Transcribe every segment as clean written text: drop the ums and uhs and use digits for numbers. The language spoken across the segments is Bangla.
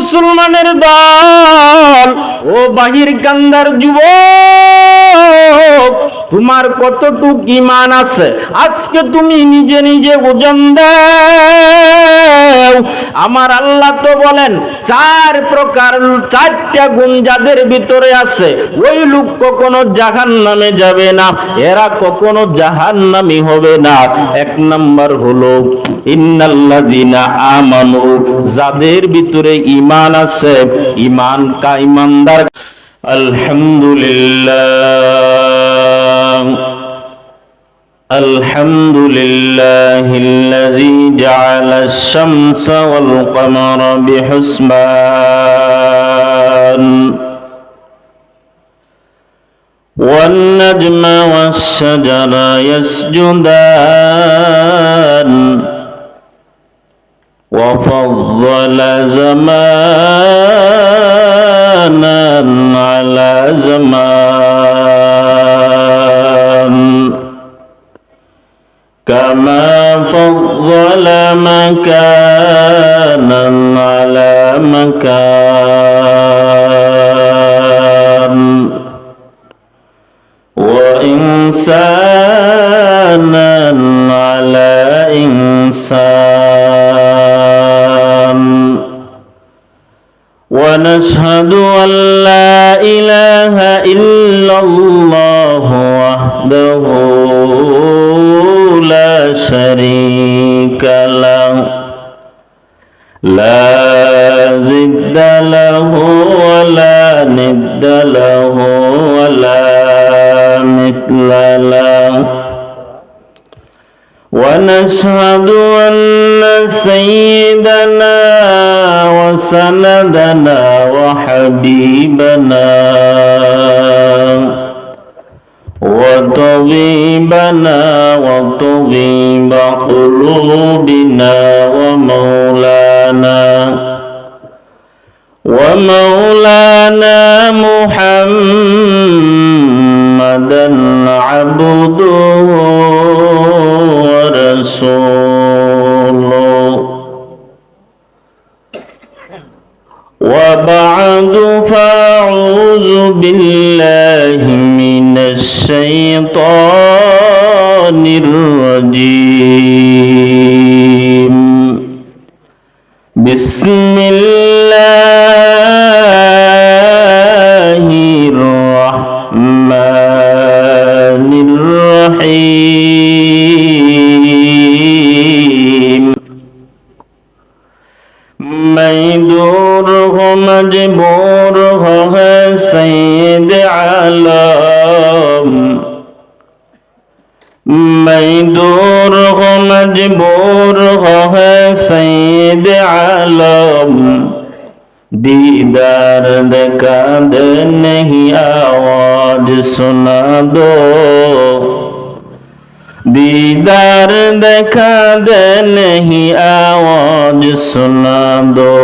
মুসলমানের দল, ও বাহির কান্দার যুবক, তোমার কতটুক ঈমান আছে আজকে তুমি নিজে নিজে ওজন দাও। আমার আল্লাহ তো বলেন চার প্রকার, চারটা গুণ যাদের ভিতরে আছে ওই লোক কখনো জাহান্নামে যাবে না, এরা কখনো জাহান্নামী হবে না। এক নাম্বার হলো ইন্নাল্লাযীনা আমানু, যাদের ভিতরে ঈমান আছে, ঈমান কা ঈমানদার। আলহামদুলিল্লাহ আলহামদুলিল্লাহিল্লাযী জাআলাশ শামসা ওয়াল কমারা বিহুসবান ওয়ান নাজমা ওয়াশ শাজারা ইয়াসজুদান ওয়া ফাদ্দালা জামানান আলা জামান কামা ফাদ্দালা মাকানান আলা মাকান ওয়া ইনসানান আলা ইনসান। ونشهد أن لا إله إلا الله وحده لا شريك له لا ضد له ولا ند له ولا مثل له. ونشهد أن سيدنا وسندنا وحبيبنا وطبيبنا وطبيب قلوبنا ومولانا محمدا عبده ورسوله. وبعد فأعوذ بالله من الشيطان الرجيم. بسم الله الرحمن الرحيم. ميدور ہو مجبور ہو ہے سید عالم. ميدور ہو مجبور ہو ہے سید عالم. دیدار دکھا دے نہیں آواز سنا دو. دیدار دکھا دے نہیں آواز سنا دو.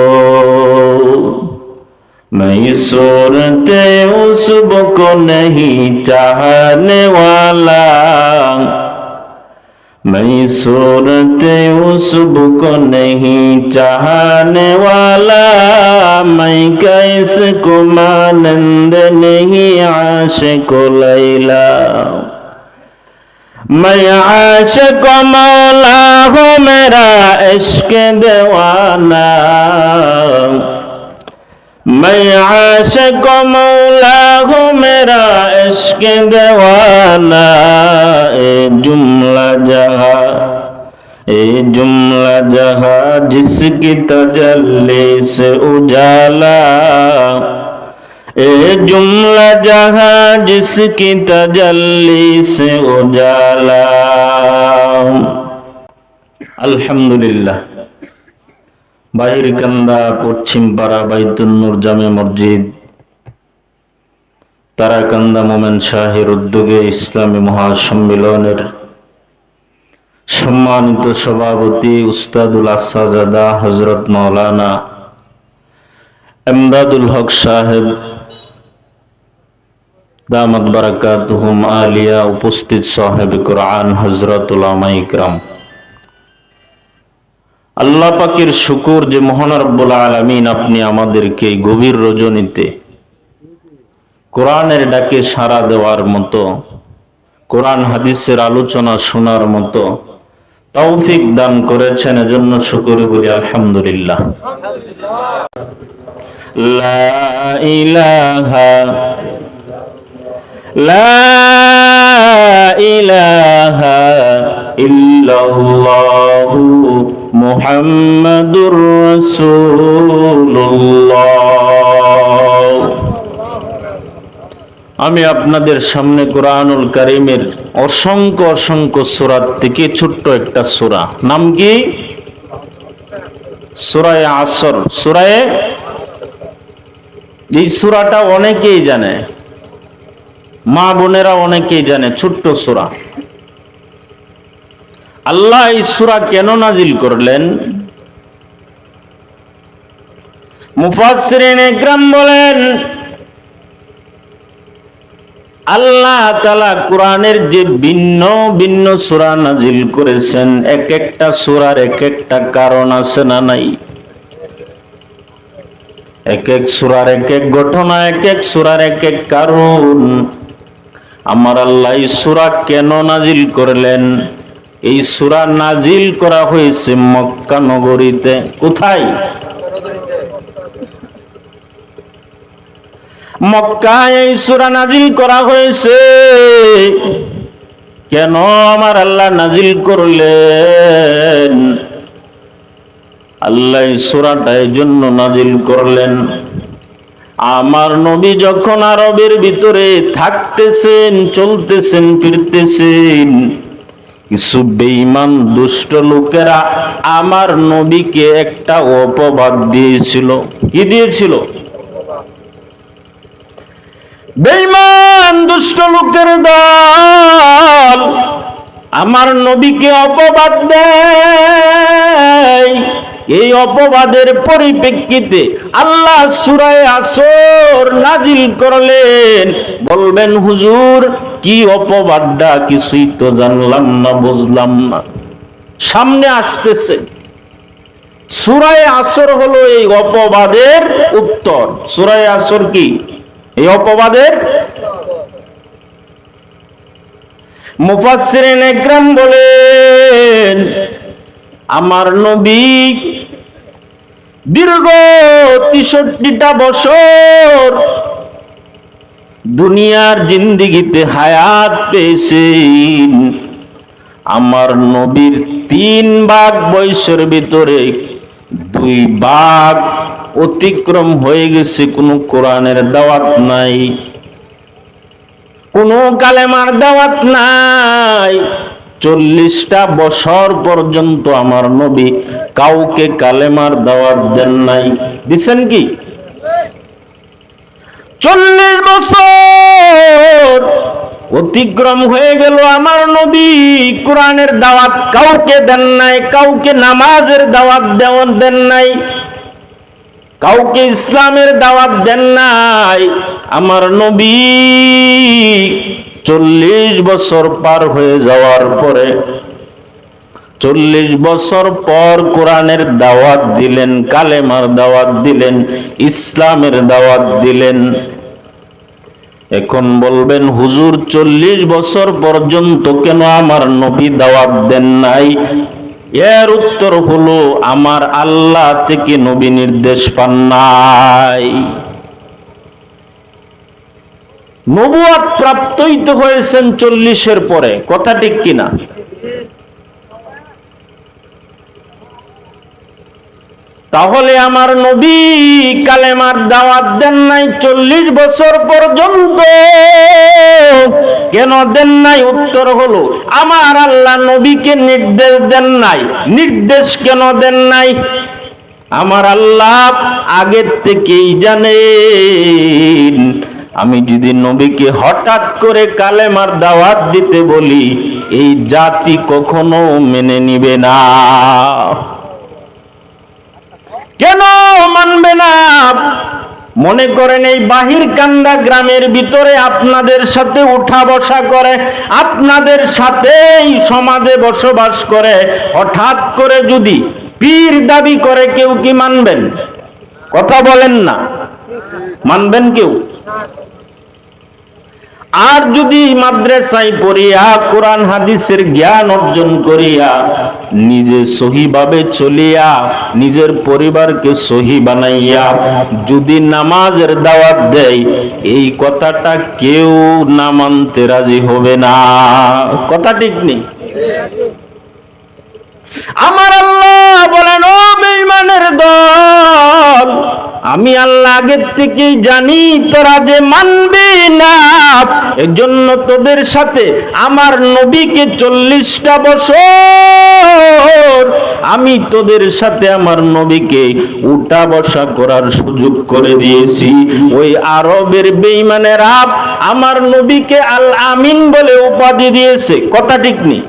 میں صورت عصب کو نہیں چاہنے والا. میں صورت عصب کو نہیں چاہنے والا. میں کیس کو مانند نہیں عاشق لیلا. میں عاشق مولا ہوں میرا عشق دیوانہ. میں عاشق مولا ہوں میرا عشق دیوانہ. اے جملہ جہاں اے جملہ جہاں جس کی تجلی سے اجالا. اے جملہ جہاں جس کی تجلی سے اجالا. আলহামদুলিল্লাহ। বাহিরকান্দা পশ্চিমপাড়া বাইতুন নূর জামে মসজিদ, তারাকান্দা মোমেন শাহের উদ্যোগে ইসলামী মহাসম্মেলনের সম্মানিত সভাপতি উস্তাদুল আসাজাদা হযরত মাওলানা এমদাদুল হক সাহেব দামাত বারাকাতুহুম আলিয়া, উপস্থিত সাহেব কুরআন হযরত উলামায়ে কিরাম, আল্লাহ পাকের শুকর যে মহান রব্বুল আলামিন আপনি আমাদেরকে এই গভীর রজনীতে কোরআনের ডাকে সাড়া দেওয়ার মতো, কোরআন হাদিসের আলোচনা শোনার মতো তৌফিক দান করেছেন, এজন্য শুকর করি আলহামদুলিল্লাহ। লা ইলাহা লা ইলাহা ইল্লাল্লাহু মুহাম্মাদুর রাসূলুল্লাহ। আমি আপনাদের সামনে কোরআনুল কারীমের অসংখ্য অসংখ্য সূরা থেকে ছোট্ট একটা সূরা, নাম কি? সূরা আসর। এই সূরাটা অনেকেই জানে, মা বোনেরা অনেকেই জানে, ছোট্ট সূরা। আল্লাহ এই সূরা কেন নাজিল করলেন? মুফাসসিরিন ইকরাম বলেন, আল্লাহ তাআলা কোরআনের যে ভিন্ন ভিন্ন সূরা নাজিল করেছেন, এক একটা সূরার এক একটা কারণ আছে না নাই? এক এক সূরার এক এক ঘটনা, এক এক সূরার এক এক কারণ। আমার আল্লাহ এই সূরা কেন নাজিল করলেন? এই সূরা নাজিল করা হয়েছে মক্কা নগরীতে। কোথায়? মক্কায় এই সূরা নাজিল করা হয়েছে। কেন আমার আল্লাহ নাজিল করলেন? আল্লাহ এই সূরাটা এই জন্য নাজিল করলেন, আমার নবী যখন আরবের ভিতরে থাকতেছেন, চলতেছেন, ফিরতেছেন, কিছু বেঈমান দুষ্ট লোকেরা আমার নবীকে একটা অপবাদ দিয়েছিল। কি দিয়েছিল? বেঈমান দুষ্ট লোকের দল আমার নবীকে অপবাদ দেয়। এই অপবাদের পরিপ্রেক্ষিতে আল্লাহ সূরা আসর নাজিল করলেন। বলবেন হুজুর কি অপবাদটা? কিছুই তো জানলাম না, বুঝলাম না। সামনে আসতেছে সূরা আসর হলো এই অপবাদের উত্তর। সূরা আসর কি? এই অপবাদের। মুফাসসিরিন ইকরাম বলেন, আমার নবী দীর্ঘ ৬৩টা বছর দুনিয়ার জিন্দেগিতে হায়াত পেয়েছেন। আমার নবীর ৩ ভাগ বয়সের ভিতরে 2 ভাগ অতিক্রম হয়ে গেছে, কোনো কোরআনের দাওয়াত নাই, কোনো কালেমার দাওয়াত নাই। ৪০টা বছর পর্যন্ত আমার নবী কাউকে কালেমার দাওয়াত দেন নাই। দিছেন কি? ৪০ বছর অতিক্রম হয়ে গেল, আমার নবী কোরআনের দাওয়াত কাউকে দেন নাই, কাউকে নামাজের দাওয়াত দেন নাই, কাউকে ইসলামের দাওয়াত দেন নাই। আমার নবী ৪০ বছর পার হয়ে যাওয়ার পরে ৪০ বছর পর কোরআনের দাওয়াত দিলেন, কালেমার দাওয়াত দিলেন, ইসলামের দাওয়াত দিলেন। এখন বলবেন হুজুর ৪০ বছর পর্যন্ত কেন আমার নবী দাওয়াত দেন নাই? এর উত্তর হলো আমার আল্লাহ থেকে নবী নির্দেশ পান নাই। নবুয়ত প্রাপ্তই তো হয়েছেন ৪০-এর পরে। কথা ঠিক কিনা? তাহলে আমার নবী কালেমার দাওয়াত দেন নাই ৪০ বছর পর্যন্ত। কেন দেন নাই? উত্তর হলো আমার আল্লাহ নবীকে নির্দেশ দেন নাই। নির্দেশ কেন দেন নাই? আমার আল্লাহ আগের থেকেই জানেন, আমি যদি নবীকে হঠাৎ করে কালেমার দাওয়াত দিতে বলি, এই জাতি কখনো মেনে নিবে না। কেন মানবে না? মনে করেন এই বাহির কান্দা গ্রামের ভিতরে আপনাদের সাথে উঠা বসা করে, আপনাদের সাথেই সমাজে বসবাস করে, হঠাৎ করে যদি পীর দাবি করে কেউ কি মানবেন? কথা বলেন না, মানবেন কেউ? আর যদি মাদ্রাসায় পড়িয়া কোরআন হাদিসের জ্ঞান অর্জন করিয়া নিজে সহিভাবে চলিয়া নিজের পরিবারকে সহি বানাইয়া যদি নামাজের দাওয়াত দেয়, এই কথাটা কেউ না মানতে রাজি হবে না। কথা ঠিক নেই? আমার আল্লাহ বলেন, ও বেঈমানের দল, আমি আল্লাহ আগের থেকেই জানি তোরা যে মানবি না, এজন্য তোদের সাথে আমার নবীকে 40টা বছর আমি তোদের সাথে আমার নবীকে উঠা বসা করার সুযোগ করে দিয়েছি। ওই আরবের বেঈমানেরা আমার নবীকে আল আমিন বলে উপাধি দিয়েছে। কথা ঠিক নেই?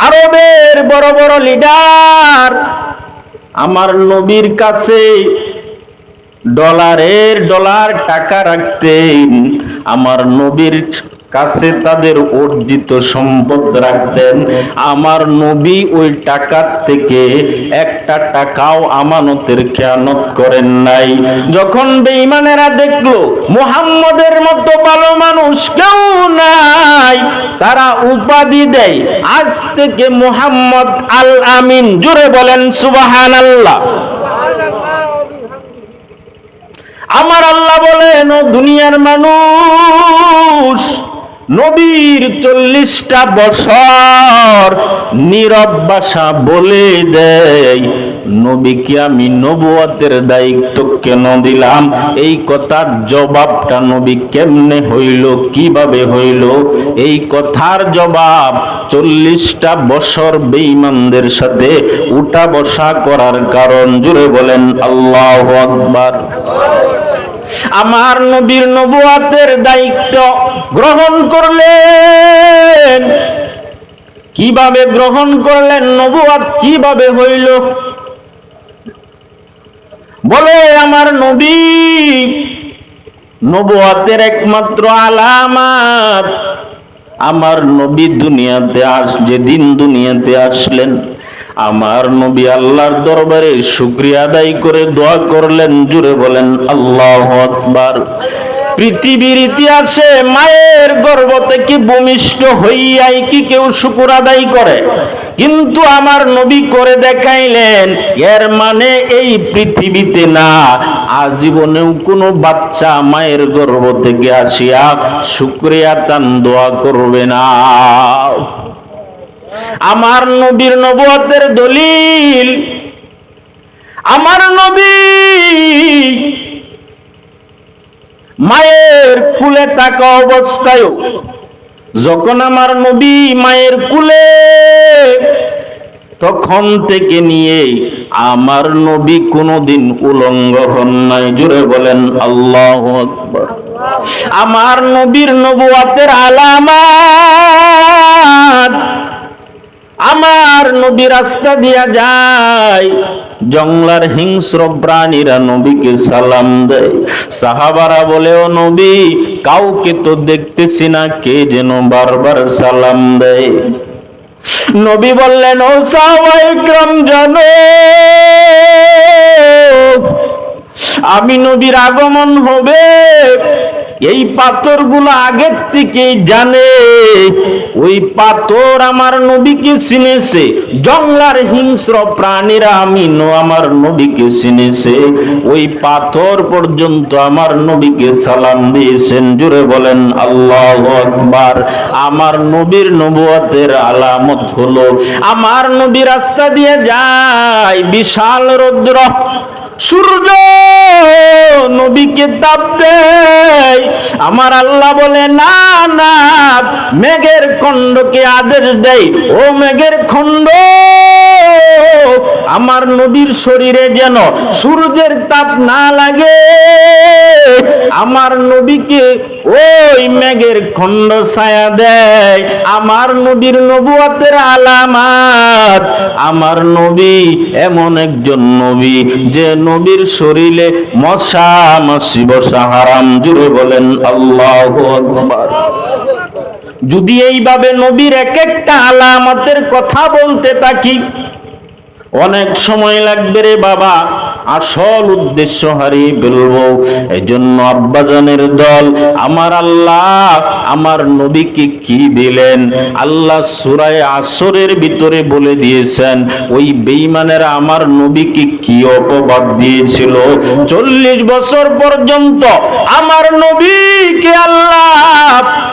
আরবের বড় বড় লিডার আমার নবীর কাছে ডলার টাকা রাখতেন, আমার নবীর কাছে তাদের অর্জিত সম্পদ রাখতেন। আমার নবী ওই টাকার থেকে একটা টাকাও আমানতের খেয়ানত করেন নাই। যখন বেঈমানেরা দেখলো মুহাম্মদের মতো ভালো মানুষ কেউ নাই, তারা উপাধি দেয় আজ থেকে মুহাম্মদ আল আমিন। জোরে বলেন সুবহানাল্লাহ। আমার আল্লাহ বলেন, ও দুনিয়ার মানুষ, নবীর 40টা বছর নীরব ভাষা বলে দেয় নবীকে আমি নবুয়তের দায়িত্ব কেন দিলাম। এই কথার জবাবটা নবী কেমনে হইল, কিভাবে হইল, এই কথার জবাব 40টা বছর বেঈমানদের সাথে উঠা বসা করার কারণ। জুড়ে বলেন আল্লাহু আকবার। আমার নবীর নবুয়তের দায়িত্ব গ্রহণ করলেন। কিভাবে গ্রহণ করলেন? নবুয়ত কিভাবে হইল? বলে আমার নবী নবুয়তের একমাত্র আলামত, আমার নবী দুনিয়াতে যেদিন দুনিয়াতে আসলেন, আমার নবী আল্লাহর দরবারে শুকরিয়া আদায় করে দোয়া করলেন। জুড়ে বলেন আল্লাহু আকবার। পৃথিবীর ইতিহাসে মায়ের গর্ভ থেকে ভূমিষ্ঠ হইয়াই কি কেউ শুকর আদায় করে? কিন্তু আমার নবী করে দেখাইলেন। এর মানে এই পৃথিবীতে না, আজীবনেও কোনো বাচ্চা মায়ের গর্ভ থেকে আসিয়া শুকরিয়া তান দোয়া করবে না। আমার নবীর নবুয়তের দলিল, আমার নবী মায়ের কুলে থাকা অবস্থায়, যখন আমার নবী মায়ের কুলে, তখন থেকে নিয়ে আমার নবী কোনোদিন উলঙ্গ হন নাই। জোরে বলেন আল্লাহু আকবার। আমার নবীর নবুয়তের আলামত, আমার নবী রাস্তা দিয়া যায়, জঙ্গলার হিংস্র প্রাণীরা নবীকে সালাম দেয়। সাহাবারা বলে, ও নবী, কাউকে তো দেখতেছি না, কে যেন বারবার সালাম দেয়। নবী বললেন, ও সাহাবায়ে কিরাম, জানো আমি নবীর আগমন হবে, এই পাথরগুলো আগের থেকেই জানে। ওই পাথর আমার নবীকে চিনেছে, জঙ্গলার হিংস্র প্রাণীরা আমার নবীকে চিনেছে। ওই পাথর পর্যন্ত আমার নবীকে সালাম দিয়েছেন। জুড়ে বলেন আল্লাহু আকবার। আমার নবীর নবুয়তের আলামত হলো, আমার নবী রাস্তা দিয়ে যায়, বিশাল রৌদ্র, সূর্য নবীকে তাপ দেয়। আমার আল্লাহ বলে, না না, মেঘের খণ্ডকে আদেশ দেয়, ও মেঘের খণ্ড, আমার নবীর শরীরে যেন সূর্যের তাপ না লাগে। আমার নবীকে ওই মেঘের খণ্ড ছায়া দেয়। আমার নবীর নবুয়তের আলামত, আমার নবী এমন একজন নবী যে নবীর শরীরে মশা মাছি বসা হারাম। জুড়ে বলেন আল্লাহু আকবার। যদি এইভাবে নবীর এক একটা আলামতের কথা বলতে থাকি, অনেক সময় লাগবে রে বাবা, আসল উদ্দেশ্য হারিয়ে ফেলবো। এই জন্য আব্বাজানের দল, আমার আল্লাহ আমার নবীকে কি দিলেন? আল্লাহ সূরা আসরের ভিতরে বলে দিয়েছেন, ওই বেঈমানেরা আমার নবীকে কি অপবাদ দিয়েছিল। 40 বছর পর্যন্ত আমার নবীকে আল্লাহ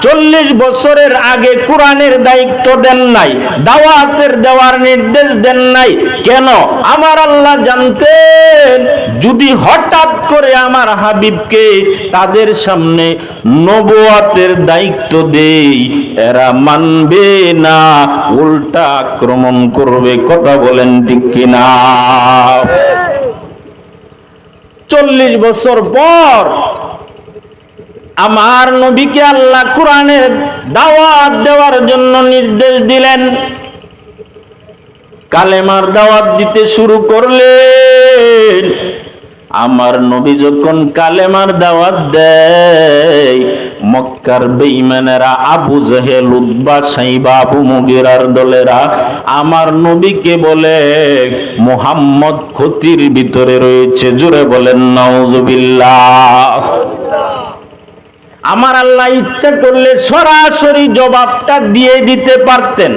40 বছরের আগে কোরআনের দায়িত্ব দেন নাই, দাওয়াতের দেওয়ার নির্দেশ দেন নাই। কেন? আমার আল্লাহ জানতেন, যদি হঠাৎ করে আমার হাবিবকে তাদের সামনে নবুয়তের দায়িত্ব দেই, এরা মানবে না, উল্টা আক্রমণ করবে। কথা বলেন ঠিক কিনা? 40 বছর পর আমার নবীকে আল্লাহ কোরআনের দাওয়াত দেওয়ার জন্য নির্দেশ দিলেন। কালেমার দাওয়াত দিতে শুরু করলেন। আমার নবী যখন কালেমার দাওয়াত দেয়, মক্কার বেঈমানেরা, আবু জেহেল, উতবা, সাইবা, আবু মুগিরার দলেরা আমার নবীকে বলে, মুহাম্মদ ক্ষতির ভিতরে রয়েছে। জোরে বলেন নাউজুবিল্লাহ। আমার আল্লাহ ইচ্ছা করলে সরাসরি জবাবটা দিয়ে দিতে পারতেন।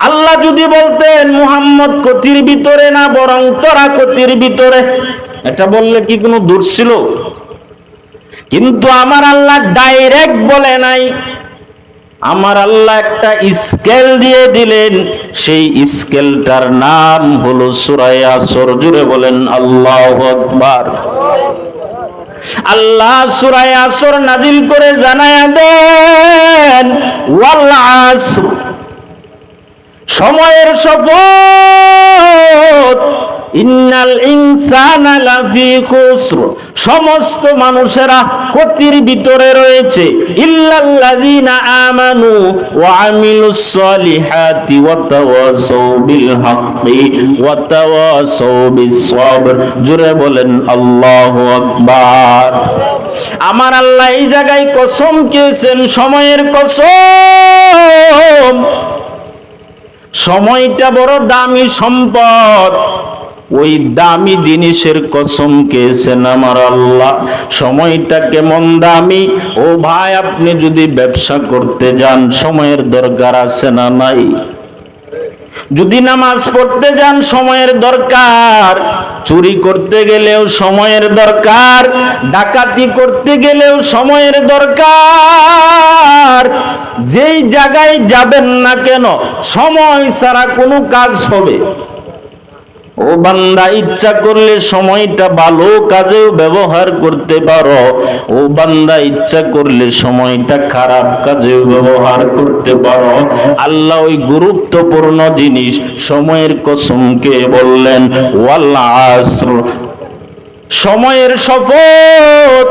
আল্লাহ যদি বলতেন মুহাম্মদ ক্ষতির ভিতরে না, বরং তোরা ক্ষতির ভিতরে, এটা বললে কি কোনো দূর ছিল? কিন্তু আমার আল্লাহ ডাইরেক্ট বলে নাই। আমার আল্লাহ একটা স্কেল দিয়ে দিলেন, সেই স্কেলটার নাম হলো সূরা আসর। জুড়ে বলেন আল্লাহু আকবার। আল্লাহ সূরা আসর নাজিল করে জানায়া দেন, ওয়াল আসর, সময়ের শপথ, ইন্নাল ইনসানা লাফি খুসর, সমস্ত মানুষেরা ক্ষতির ভিতরে রয়েছে, ইল্লাল্লাযীনা আমানু ওয়া আমিলুস সলিহাতি ওয়া তাওয়াসাউ বিল হাক্কি ওয়া তাওয়াসাউ বিস সবর। জোরে বলেন আল্লাহু আকবার। আমার আল্লাহ এই জায়গায় কসম খেয়েছেন, সময়ের কসম। সময়টা বড় দামি সম্পদ, ওই দামি জিনিসের কসম খেয়েছেন আমার আল্লাহ। সময়টা কেমন দামি? ও ভাই, আপনি যদি ব্যবসা করতে যান, সময়ের দরকার আছে না নাই? যদি নামাজ পড়তে যান, সময়ের দরকার। চুরি করতে গেলেও সময়ের দরকার, ডাকাতি করতে গেলেও সময়ের দরকার। যেই জায়গায় যাবেন না কেন, সময় ছাড়া কোনো কাজ হবে? ও বান্দা, ইচ্ছা করলে সময়টা ভালো কাজেও ব্যবহার করতে পারো। ও বান্দা, ইচ্ছা করলে সময়টা খারাপ কাজেও ব্যবহার করতে পারো। আল্লাহ ওই গুরুত্বপূর্ণ জিনিস সময়ের কসমকে বললেন, ওয়াল আসর, সময়ের শপথ।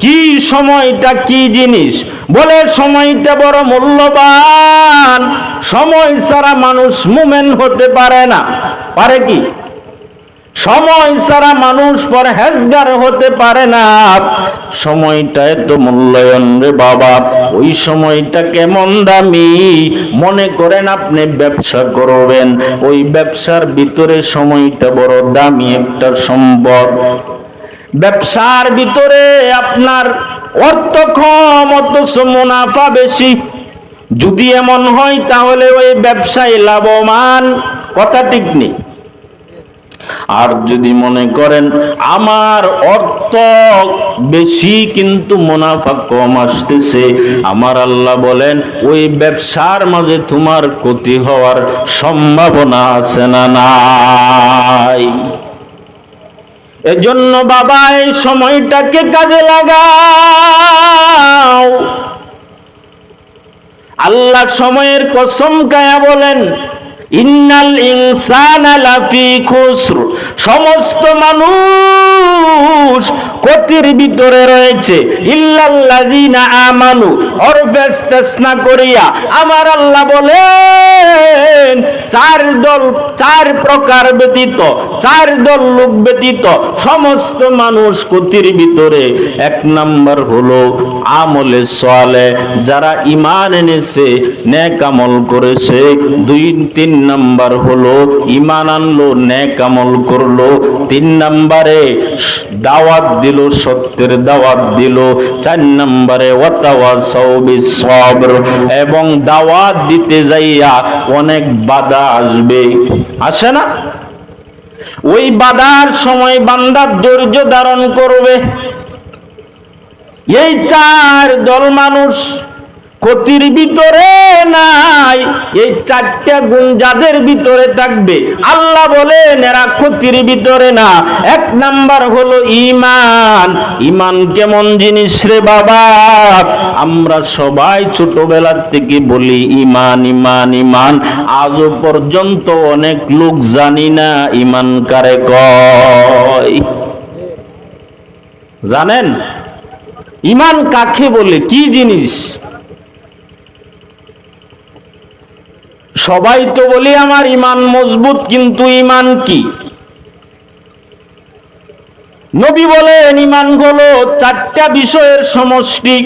কি সময়টা কি জিনিস? বলে সময়টা বড় মূল্যবান। সময় ছাড়া মানুষ মুমিন হতে পারে না। পারে কি? সময় ছাড়া মানুষ পরহেজগার হতে পারে না। সময়টা এত মূল্যায়ন রে বাবা। ওই সময়টা কেমন দামি! মনে করেন আপনি ব্যবসা করবেন, ওই ব্যবসার ভিতরে সময়টা বড় দামি একটা সম্পদ। ব্যবসার ভিতরে আপনার অর্থ কম, অথচ মুনাফা বেশি। যদি এমন হয় তাহলে ওই ব্যবসায় লাভবান। কথা ঠিক নেই? আর যদি মনে করেন আমার অর্থ বেশি কিন্তু মুনাফা কম আসতেছে, আমার আল্লাহ বলেন ওই ব্যবসার মাঝে তোমার ক্ষতি হওয়ার সম্ভাবনা আছে না নাই? এজন্য বাবা, এই সময়টাকে কাজে লাগাও। আল্লাহ সময়ের কসম খায়া বলেন, ইন্নাল ইনসানা লাফি খুসর, সমস্ত মানুষ ক্ষতির ভিতরে রয়েছে, ইল্লাল্লাযীনা আমানু, হরফে ইসতিসনা করিয়া আমার আল্লাহ বলেন চার প্রকার ব্যতীত, 4 দল লোক ব্যতীত সমস্ত মানুষ ক্ষতির ভিতরে। 1 নাম্বার হলো আমলে সালেহ, যারা ঈমান এনেছে, নেক আমল করেছে। 2-3 নাম্বার হলো ঈমান আনলো, নেক আমল করলো। 3 নম্বরে দাওয়াত দিল, সত্যের দাওয়াত দিল। 4 নম্বরে ওয়াতাওয়াসাউ বিস-সবর, এবং দাওয়াত দিতে যাইয়া অনেক বাধা আসবে, আসে না? ওই বাধার সময় বান্দা ধৈর্য ধারণ করবে। এই 4 দল মানুষ ক্ষতির ভিতরে নাই। এই 4টা গুণ যাদের ভিতরে থাকবে, আল্লাহ বলেন এরা ক্ষতির ভিতরে না। 1 নাম্বার হলো ঈমান। ঈমান কেমন জিনিস রে বাবা? আমরা সবাই ছোটবেলার থেকে বলি ঈমান ঈমান ঈমান, আজও পর্যন্ত অনেক লোক জানি না ঈমান কারে কয়। জানেন ঈমান কাকে বলে, কি জিনিস? সবাই তো বলি আমার ঈমান মজবুত, কিন্তু ঈমান কি? নবী বলেন ঈমান হলো 4টা বিষয়ের সমষ্টি।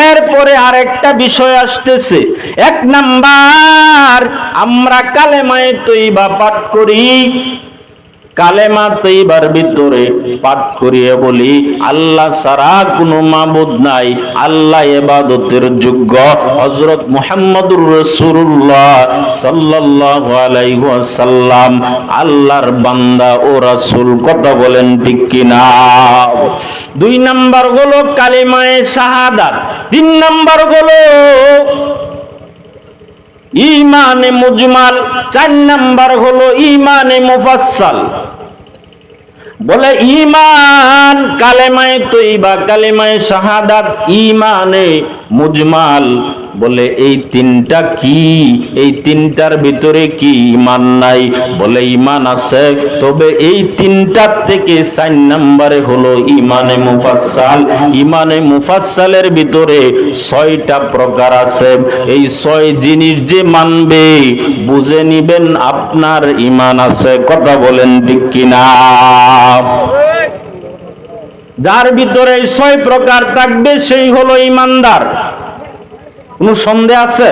এরপরে আরেকটা বিষয় আসতেছে। 1 নাম্বার, আমরা কালেমায়ে তয়্যিবা পাঠ করি। কালেমা তয়্যিবার ভিতরে পাঠ করিয়ে বলি আল্লাহ ছাড়া কোনো মাবুদ নাই, আল্লাহ ইবাদতের যোগ্য হযরত মুহাম্মদুর রাসূলুল্লাহ সাল্লাল্লাহু আলাইহি ওয়াসাল্লাম আল্লাহর বান্দা ও রাসূল। কথা বলেন ঠিক কি না? 2 নাম্বার হলো কালিমায়ে শাহাদাত। 3 নাম্বার হলো ঈমানে মুজমাল। 4 নাম্বার হলো ঈমানে মুফাসসাল। বলে ঈমান কালেমায়ে তয়্যিবা, কালেমায়ে শাহাদাত, ঈমানে মুজমাল। বলে এই 3টা কি? এই 3টার ভিতরে কি ঈমান নাই? বলে ঈমান আছে, তবে এই 3টার থেকে 4 নম্বরে হলো ঈমানে মুফাসসাল। ঈমানে মুফাসসালের ভিতরে 6টা প্রকার আছে। এই 6 জিনিস যে মানবে, বুঝে নিবেন আপনার ঈমান আছে। কথা বলেন ঠিক কিনা? যার ভিতরে 6 প্রকার থাকবে সেই হলো ঈমানদার। কোনো সন্দেহ আছে?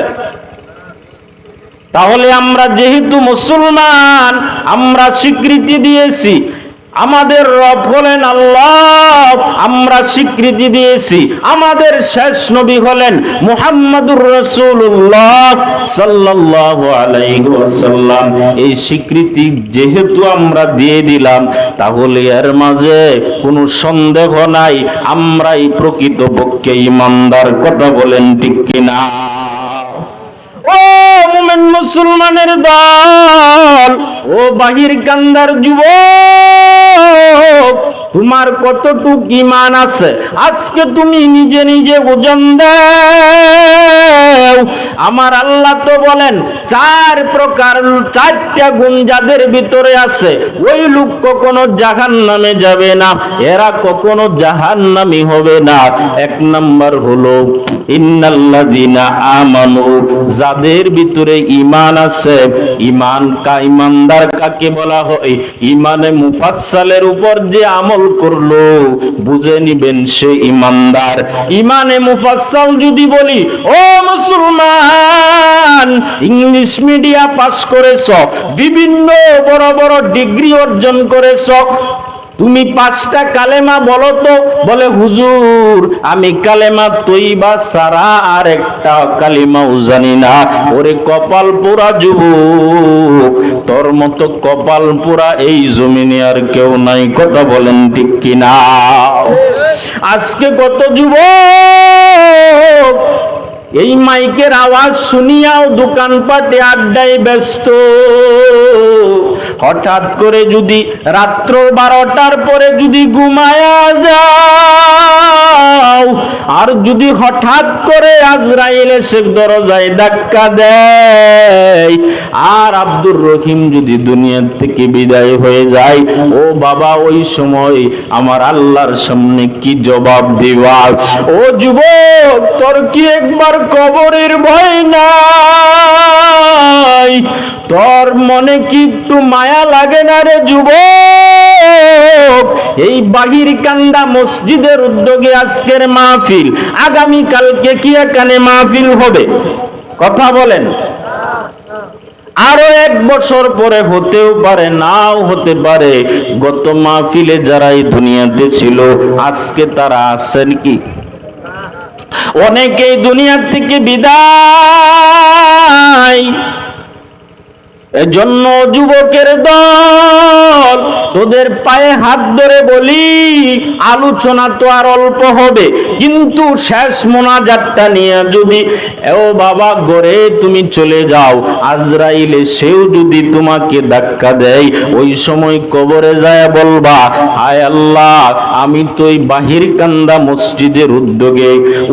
তাহলে আমরা যেহেতু মুসলমান, আমরা স্বীকৃতি দিয়েছি আমাদের রব হলেন আল্লাহ, আমরা স্বীকৃতি দিয়েছি আমাদের শেষ নবী হলেন মুহাম্মদুর রাসূলুল্লাহ সাল্লাল্লাহু আলাইহি ওয়াসাল্লাম। এই স্বীকৃতি যেহেতু আমরা দিয়ে দিলাম, তাহলে এর মাঝে কোনো সন্দেহ নাই আমরাই প্রকৃতপক্ষে ঈমানদার। কথা বলেন ঠিক কিনা? ও মুমিন মুসলমানের দল, ও বাহির কান্দার যুবক, তোমার কতটুক ঈমান আছে আজকে তুমি নিজে নিজে ওজন দাও। আমার আল্লাহ তো বলেন 4 প্রকার 4টা গুণ যাদের ভিতরে আছে, ওই লোক কখনো জাহান্নামে যাবে না, এরা কখনো জাহান্নামী হবে না। 1 নাম্বার হলো ইন্নাল্লাযীনা আমানু, যাদের ভিতরে ঈমান আছে। ঈমানদার কাকে বলা হয়? ঈমানে মুফাসসালের উপর যে আমল করলো, বুঝে নিবেন সে ঈমানদার। ঈমানে মুফাসসাল যদি বলি, ও মুসলমান, ইংলিশ মিডিয়া পাস করেছ, বিভিন্ন বড় বড় ডিগ্রি অর্জন করেছ, তুমি 5টা কালেমা বলো তো। বলে হুজুর আমি কালেমা তয়্যিবা ছাড়া আর একটা কালিমাও জানি না। ওরে কপাল পোড়া যুবক, তোর মতো কপাল পোড়া এই জমিনে আর কেউ নাই। কথা বলেন ঠিক কিনা? আজকে কত যুবক এই মাইকের আওয়াজ শুনিয়াও দোকানপাটে আড্ডায় ব্যস্ত। হঠাৎ করে যদি রাত্র 12টার পরে যদি ঘুমায়া যাও, আর যদি হঠাৎ করে আজরাইল এসে দরজায় ধাক্কা দেয়, আর আব্দুর রহিম যদি দুনিয়া থেকে বিদায় হয়ে যায়, ও বাবা ওই সময় আমার আল্লাহর সামনে কি জবাব দিবা? ও যুবক, তোর কি একবার কবরের ভয় নাই? তোর মনে কি একটু মায়া লাগে না রে যুবক? এই বাহির কান্দা মসজিদের উদ্যোগে আজকের মাহফিল, আগামী কালকে কি এখানে মাহফিল হবে? কথা বলেন। আরো 1 বছর পরে হতেও পারে, নাও হতে পারে। গত মাহফিলে যারা এই দুনিয়াতে ছিল আজকে তারা আছেন কি? অনেকেই দুনিয়ার থেকে বিদায়। এজন্য যুবকের দল, তোদের পায়ে হাত ধরে বলি, আলোচনা তো আর অল্প হবে, কিন্তু শেষ মোনাজাতটা নিয়ে যদি ও বাবা ঘরে তুমি চলে যাও, আজরাইলে সেও যদি তোমাকে ধাক্কা দেয়, ওই সময় কবরে যায় বলবা, হায় আল্লাহ, আমি তো ওই বাহির কান্দা মসজিদের উদ্যোগে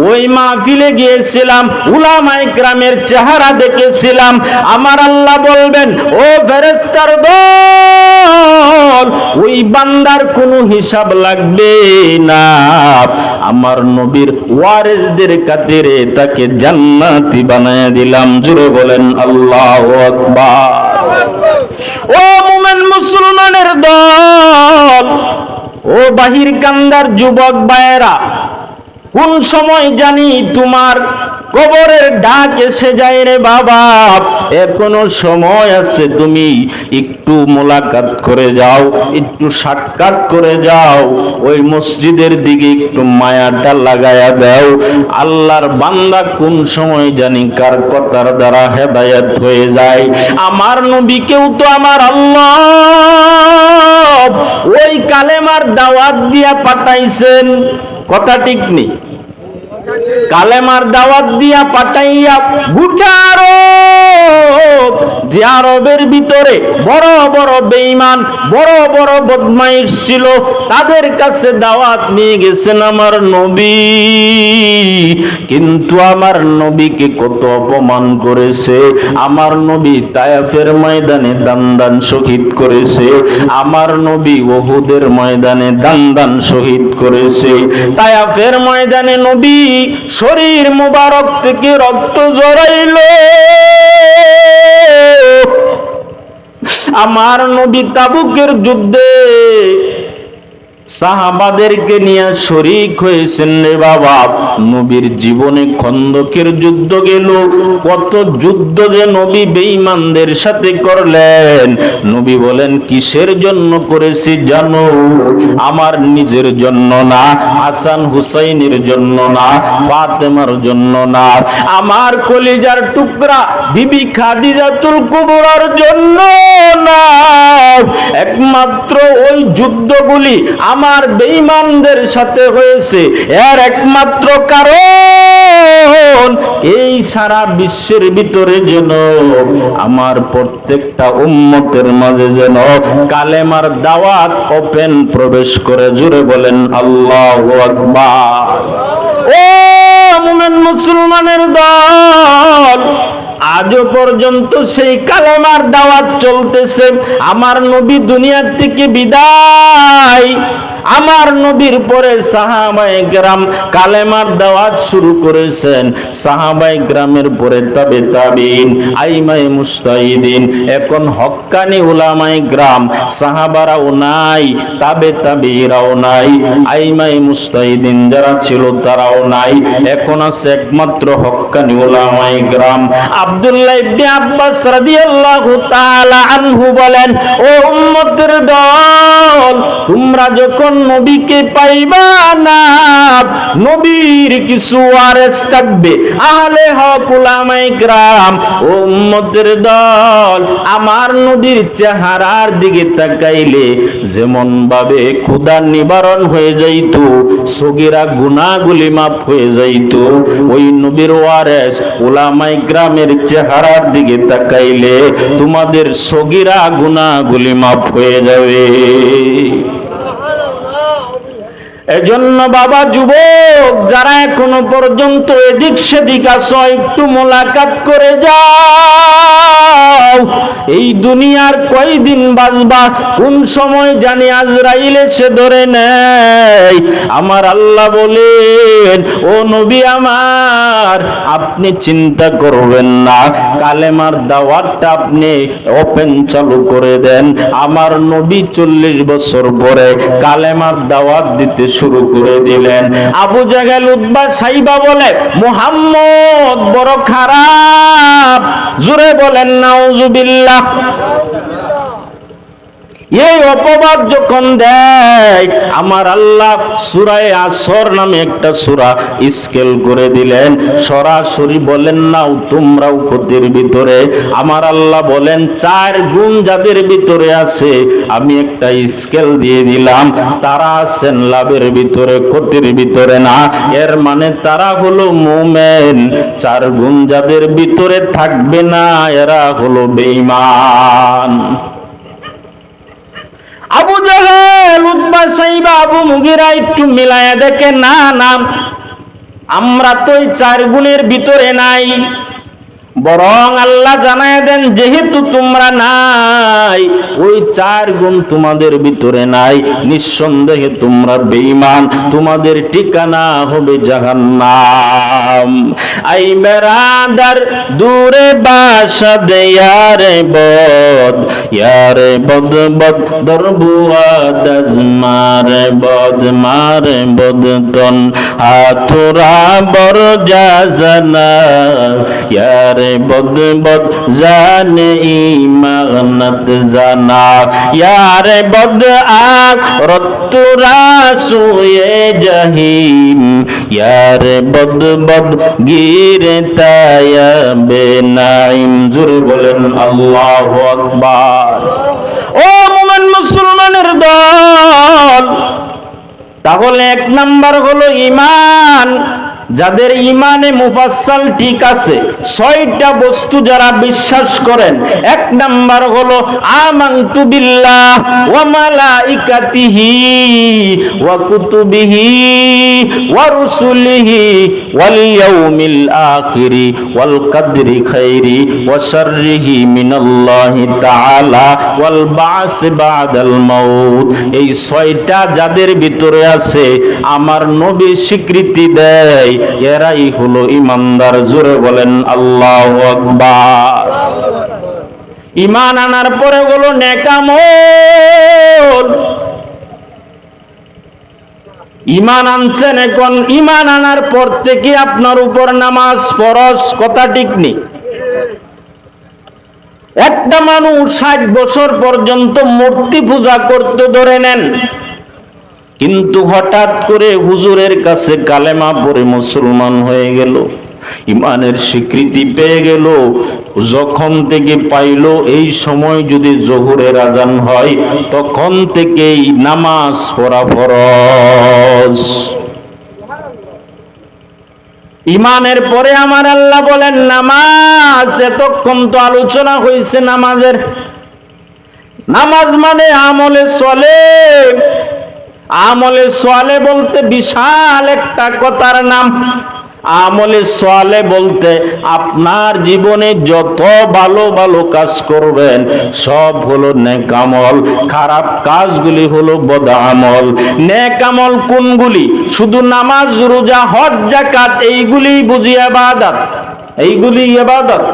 ওই মাহফিলে গিয়েছিলাম, উলামায়ে কেরামের চেহারা দেখেছিলাম। আমার আল্লাহ বলবেন, ও ফেরেশতার দল, ওই বান্দার কোনো হিসাব লাগবে না। আমার নবীর ওয়ারিসদের খাতিরে তাকে জান্নাতি বানায় দিলাম। জোরে বলেন আল্লাহু আকবার। ও মুমিন মুসলমানের দল, ও বাহির কান্দার যুবক ভাইয়েরা, কোন সময় জানি তোমার কবরের ডাক এসে যায় রে বাবা। এখনো সময় আছে, তুমি একটু মোলাকাত করে যাও, একটু সাক্ষাৎ করে যাও, ওই মসজিদের দিকে একটু মায়াটা লাগায়া দাও। আল্লাহর বান্দা কোন সময় জানি কার কথার দ্বারা হেদায়েত হয়ে যায়। আমার নবীকেও তো আমার আল্লাহ ওই কালেমার দাওয়াত দিয়া পাঠাইছেন, কথা ঠিক নেই? কালেমার দাওয়াত দিয়া পাঠাইয়া গোটা আরব, যে আরবের ভিতরে বড় বড় বেঈমান, বড় বড় বদমাইশ ছিল, তাদের কাছে দাওয়াত নিয়ে গেছেন আমার নবী। কিন্তু আমার নবীকে কত অপমান করেছে। আমার নবী তায়েফের ময়দানে দান দান শহীদ করেছে, আমার নবী উহুদের ময়দানে দান দান শহীদ করেছে। তায়েফের ময়দানে নবী শরীর মুবারক থেকে রক্ত ঝরাইল। আমার নবী তাবুকের যুদ্ধে সাহাবাদেরকে নিয়ে শরীক হয়েছেন রে বাবা। নবীর জীবনে খন্দকের যুদ্ধ গেল, কত যুদ্ধ যে নবী বেঈমানদের সাথে করলেন। নবী বলেন, কিসের জন্য করেছি জানো? আমার নিজের জন্য না, হাসান হুসাইনের জন্য না, ফাতেমার জন্য না, আমার কলিজার টুকরা বিবি খাদিজাতুল কুবরার জন্য না। একমাত্র ওই যুদ্ধগুলি আমার বেঈমানদের সাথে হয়েছে, এর একমাত্র কারণ এই সারা বিশ্বের ভিতরে যেন আমার প্রত্যেকটা উম্মতের মাঝে যেন কালেমার দাওয়াত ওপেন প্রবেশ করে। জোরে বলেন আল্লাহু আকবার। ও মুমিন মুসলমানের দল, আজও পর্যন্ত সেই কালেমার দাওয়াত চলতেছে। আমার নবী দুনিয়ার থেকে বিদায়, আমার নবীর পরে সাহাবায়ে কেরাম কালেমার দাওয়াত শুরু করেছেন। সাহাবায়ে কেরামের পরে তাবে তাবিঈন, আইমায়ে মুজতাহিদিন, এখন হক্কানি উলামায়ে কেরাম। সাহাবারাও নাই, তাবে তাবিঈরাও নাই, আইমায়ে মুজতাহিদিন যারা ছিল তারাও নাই। এখন আছে একমাত্র হক্কানি উলামায়ে কেরাম। আব্দুল্লাহ ইবনে আব্বাস রাদিয়াল্লাহু তাআলা আনহু বলেন, ও উম্মতের দল, তোমরা যখন নবীকে পাইবা না, নবীর কিছু ওয়ারিস থাকবে, আহলে হক উলামায়ে কেরাম। ও উম্মতের দল, আমার নবীর চেহারার দিকে তাকাইলে যেমন ভাবে ক্ষুধার নিবারণ হয়ে যাইত, সগীরা গুনাহগুলি মাফ হয়ে যাইত, ওই নবীর ওয়ারিস উলামায়ে কেরামের চেহারার দিকে তাকাইলে তোমাদের সগীরা গুনাহগুলি মাফ হয়ে যাবে। এজন্য বাবা যুবক যারা এখনো পর্যন্ত এদিক সেদিক আছো, একটু মোলাকাত করে যাও। এই দুনিয়ার কয়দিন বাঁচবা, কোন সময় জানি আজরাইল এসে ধরে নেয়। আমার আল্লাহ বলেন, ও নবী আমার, আপনি চিন্তা করবেন না, কালেমার দাওয়াতটা আপনি ওপেন চালু করে দেন। আমার নবী 40 বছর পরে কালেমার দাওয়াত দিতে শুরু করে দিলেন। আবু জাহেল, উতবা, সাইবা বলে মুহাম্মদ বড় খারাপ। জোরে বলেন নাউজুবিল্লাহ। এই অপবাদ যখন দেয়, আমার আল্লাহ সূরা আসর নামে একটা সূরা স্কেল করে দিলেন। সরাসরি বলেন নাও তোমরাও ক্ষতির ভিতরে। আমার আল্লাহ বলেন 4 গুণ যাদের ভিতরে আছে আমি একটা স্কেল দিয়ে দিলাম, তারা আছেন লাভের ভিতরে, ক্ষতির ভিতরে না। এর মানে তারা হলো মুমিন। 4 গুণ যাদের ভিতরে থাকবে না এরা হলো বেঈমান। আবু জাহেল, উতবা, সাইবা, আবু মুগিরা একটু মিলায়া দেখে, না না, আমরা তো এই 4 গুণের ভিতরে নাই। বরং আল্লাহ জানায় দেন যেহেতু তোমরা নাই, ওই 4 গুণ তোমাদের ভিতরে নাই, নিঃসন্দেহে তোমরা বেঈমান, তোমাদের ঠিকানা হবে জাহান্নাম। আই বেরাদার দূরে বাসা দে ইয়ারে বদ বদ দরবুয়াদ মারে বদ তন হাতুরা বর জানা ইয়ারে বদ জানে ইমানত জানা ইয়ারে বদ আগ রতুরা সুয়ে জহিম ইয়ারে বদ গিরে তায়াবে নাইম। জোরে বলেন আল্লাহু আকবার। ও মুমিন মুসলমানের দল, তাহলে 1 নাম্বার হলো ঈমান। যাদের ইমানে মুফাসসাল ঠিক আছে, 6টা বস্তু যারা বিশ্বাস করেন। 1 নাম্বার হলো আমানতু বিল্লাহ ওয়া মালাইকাতিহি ওয়া কুতুবিহি ওয়া রুসুলিহি ওয়াল ইয়াউমিল আখিরি ওয়াল কদরি খাইরি ওয়া শাররিহি মিনাল্লাহি তাআলা ওয়াল বা'স বা'দাল মাউত। এই 6টা যাদের ভিতরে আছে আমার নবী স্বীকৃতি দেয় এরাই হলো ইমানদার। জোরে বলেন আল্লাহু আকবার। ঈমান আনার পরে হলো নেক আমল। ঈমান আনছেন, এখন ঈমান আনার পর থেকে আপনার উপর নামাজ ফরজ, কথা ঠিক নেই। একটা মানুষ 60 বছর পর্যন্ত মূর্তি পূজা করতে ধরে নেন, কিন্তু হঠাৎ করে হুজুরের কাছে কালেমা পড়ে মুসলমান হয়ে গেল, ইমানের স্বীকৃতি পেয়ে গেল। যখন থেকে পাইল এই সময় যদি জোহরের আজান হয় তখন থেকেই নামাজ পড়া ফরজ। ইমানের পরে আমার আল্লাহ বলেন নামাজ। এতক্ষণ তো আলোচনা হয়েছে নামাজের। নামাজ মানে আমলে চলে। আমলে সোয়ালে বলতে বিশাল একটা কথার নাম। আমলে সোয়ালে বলতে আপনার জীবনে যত ভালো ভালো কাজ করবেন সব হলো নেক আমল, খারাপ কাজগুলি হলো বদ আমল। নেক আমল কোনগুলি? শুধু নামাজ, রোজা, হজ, যাকাত, এইগুলি বুঝি ইবাদত, এইগুলি ইবাদত।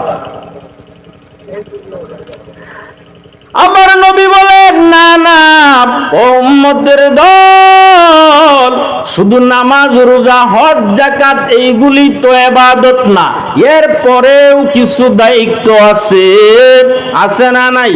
আমার নবী বলেন না না, উম্মতের দল, শুধু নামাজ, রোজা, হজ, যাকাত এইগুলি তো ইবাদত না, এর পরেও কিছু দায়িত্ব আছে না নাই?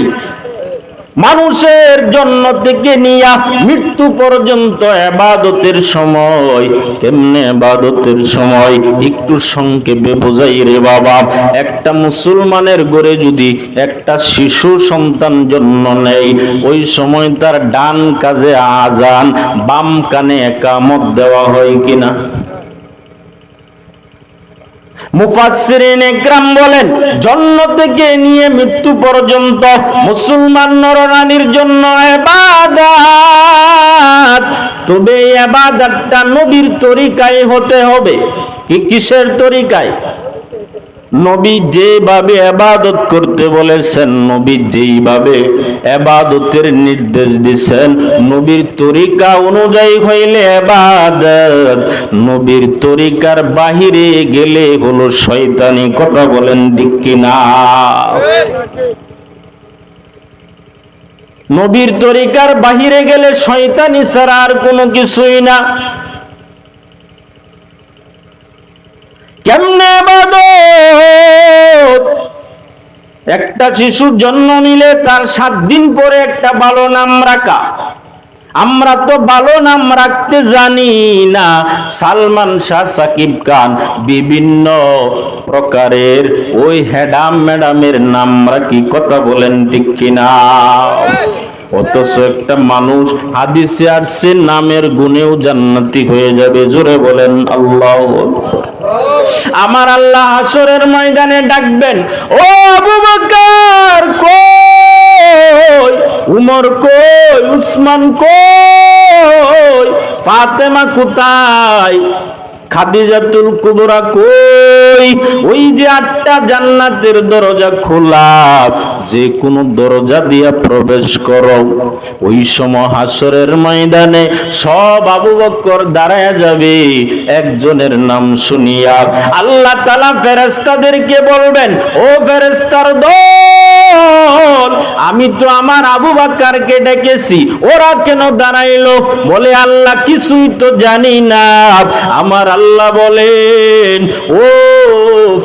মানুষের জন্ম থেকে নিয়া মৃত্যু পর্যন্ত ইবাদতের সময়। কেমনে ইবাদতের সময়? একটু সংক্ষেপে বোঝাই রে বাবা। একটা মুসলমানের ঘরে যদি একটা শিশু সন্তান জন্ম নেয়, ওই সময় তার ডান কাজে আজান, বাম কানে ইকামত দেওয়া হয় কিনা? মুফাসসিরিন ইকরাম বলেন জন্ম থেকে নিয়ে মৃত্যু পর্যন্ত মুসলমান নরনারীর জন্য ইবাদত। তবে এই ইবাদতটা নবীর তরিকায় হতে হবে। কিসের তরিকায়? নবী যেভাবে ইবাদত করতে বলেছেন, নবী যেইভাবে ইবাদতের নির্দেশ দিয়েছেন, নবীর তরিকা অনুযায়ী হইলে ইবাদত। নবীর তরিকার বাহিরে গেলে হলো শয়তানি, কথা বলেন ঠিক কিনা? নবীর তরিকার বাহিরে গেলে শয়তানি ছাড়া আর কোনো কিছুই না। কেমনে ইবাদত? একটা শিশুর জন্ম নিলে তার 7 দিন পরে একটা ভালো নাম রাখা। আমরা তো ভালো নাম রাখতে জানি না। সালমান শাহ, সাকিব খান বিভিন্ন প্রকারের ওই হ্যাডাম ম্যাডামের নাম রাখি, কথা বলেন ঠিক কিনা? অথচ একটা মানুষ হাদিসে আসছে নামের গুণেও জান্নাতি হয়ে যাবে। জোরে বলেন আল্লাহু আকবার। আমার আল্লাহ হাসরের ময়দানে ডাকবেন, ও আবু বকর কই, উমর কই, উসমান কই, ফাতেমা কোথায়, খাদিজাতুল কুবরা কই? ওই যে 8টা জান্নাতের দরজা খোলা, যে কোনো দরজা দিয়া প্রবেশ করো। ওই সময় হাসরের ময়দানে সব আবু বকর দাঁড়ায় যাবে একজনের নাম শুনিয়া। আল্লাহ তাআলা ফেরেশতাদেরকে বলবেন, ও ফেরেশতার দল, আমি তো আমার আবু বকরকে ডেকেছি, ওরা কেন দাঁড়াইলো? বলে আল্লাহ কিছুই তো জানি না। আমার আল্লাহ বলেন, ও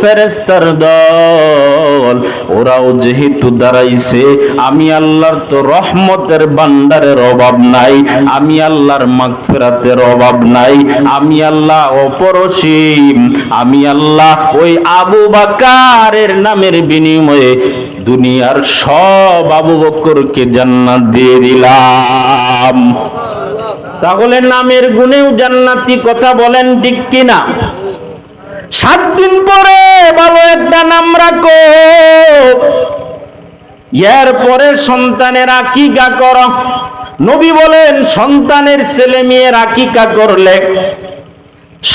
ফেরেশতার দল, ওরাও যেহেতু দাঁড়াইছে, আমি আল্লাহর তো রহমতের ভান্ডারের অভাব নাই, আমি আল্লাহর মাগফিরাতের অভাব নাই, আমি আল্লাহ অপরসীম, আমি আল্লাহ ওই আবু বকরের নামের বিনিময়ে দুনিয়ার সব আবু বকরকে জান্নাত দিয়ে দিলাম। তাহলে নামের গুণেও জান্নাতি, কথা বলেন ঠিক কিনা? 7 দিন পরে ভালো একটা নাম রাখো, এর পরে সন্তানের আকিকা করো। নবী বলেন, সন্তানের ছেলে মেয়ের আকিকা করলে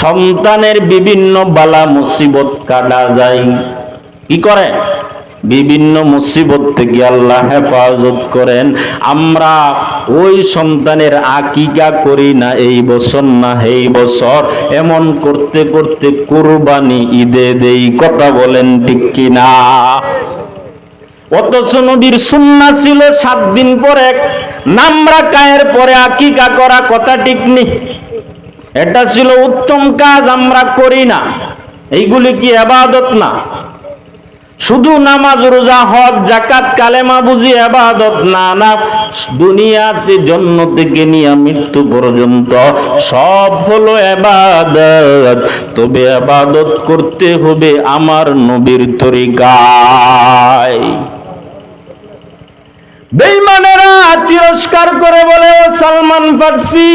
সন্তানের বিভিন্ন বালা মুসিবত কাটা যায়। কি করে? বিভিন্ন মুসিবত থেকে আল্লাহ হেফাজত করেন। আমরা ওই সন্তানের আকিকা করি না এই বছর না এই বছর, এমন করতে করতে কুরবানি ঈদে দেই, কথা বলেন ঠিক কিনা? অথচ নবীর সুন্নাহ ছিল 7 দিন পরে নাম রাখা, এর পরে আকিকা করা, কথা ঠিক নেই? এটা ছিল উত্তম কাজ, আমরা করি না। এইগুলি কি ইবাদত না? শুধু নামাজ, রোজা, হজ, যাকাত, কালেমা বুঝি ইবাদত না? না, দুনিয়াতে জন্ম থেকে নিয়ে মৃত্যু পর্যন্ত সব হলো ইবাদত। তবে ইবাদত করতে হবে আমার নবীর তরিকায়। বেঈমানেরা তিরস্কার করে বলে, ও সালমান ফারসি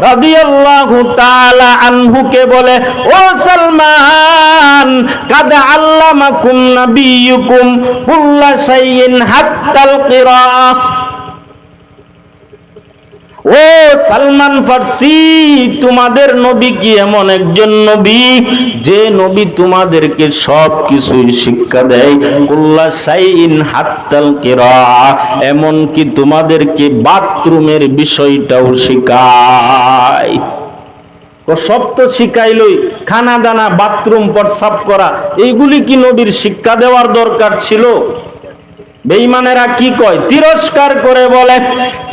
রাদিয়াল্লাহু তাআলা আনহুকে বলে, ও সালমান, কাদ আল্লামাকুম নাবিয়ুকুম কুল্লা শাইইন হাত্তাল কিরাআহ। ও সালমান ফারসি, তোমাদের নবী কি এমন একজন নবী যে নবী তোমাদেরকে সব কিছুই শিক্ষা দেয়? কুল্লা শাইইন হাত্তাল কিরাআহ, এমন কি তোমাদেরকে বাথরুমের বিষয়টাও শিখায়। ও সব তো শিখাইলই, খানা দানা, বাথরুম, প্রস্রাব করা, এইগুলি কি নবীর শিক্ষা দেওয়ার দরকার ছিল? বেঈমানেরা কি কয়? তিরস্কার করে বলে,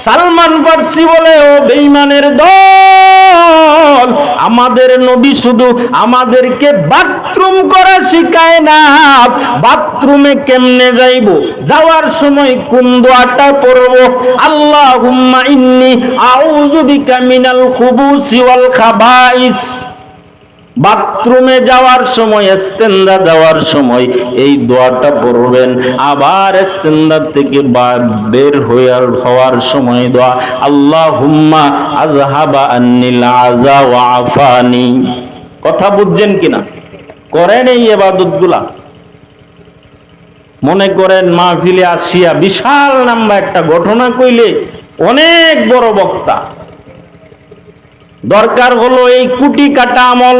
সালমান ফারসি বলে, ও বেঈমানের দল, আমাদের নবী শুধু আমাদেরকে বাথরুম করা শিখায় না, বাথরুমে কেমনে যাইব, যাওয়ার সময় কোন দোয়াটা পড়ব, আল্লাহুম্মা ইন্নী আউযু বিকা মিনাল খুবুসি ওয়াল খাবাইস। বাথরুমে যাওয়ার সময়, ইস্তেনজা দেওয়ার সময় এই দোয়াটা পড়বেন। আবার ইস্তেনজা থেকে বের হওয়ার সময় দোয়া, আল্লাহুম্মা আযহাবা আন্নিল আযা ওয়া আফানি। কথা বুঝছেন কিনা? করেন এই ইবাদতগুলা? মনে করেন মাহফিলে আসিয়া বিশাল লম্বা একটা ঘটনা কইলে অনেক বড় বক্তা, দরকার হলো এই কুটি কাটা আমল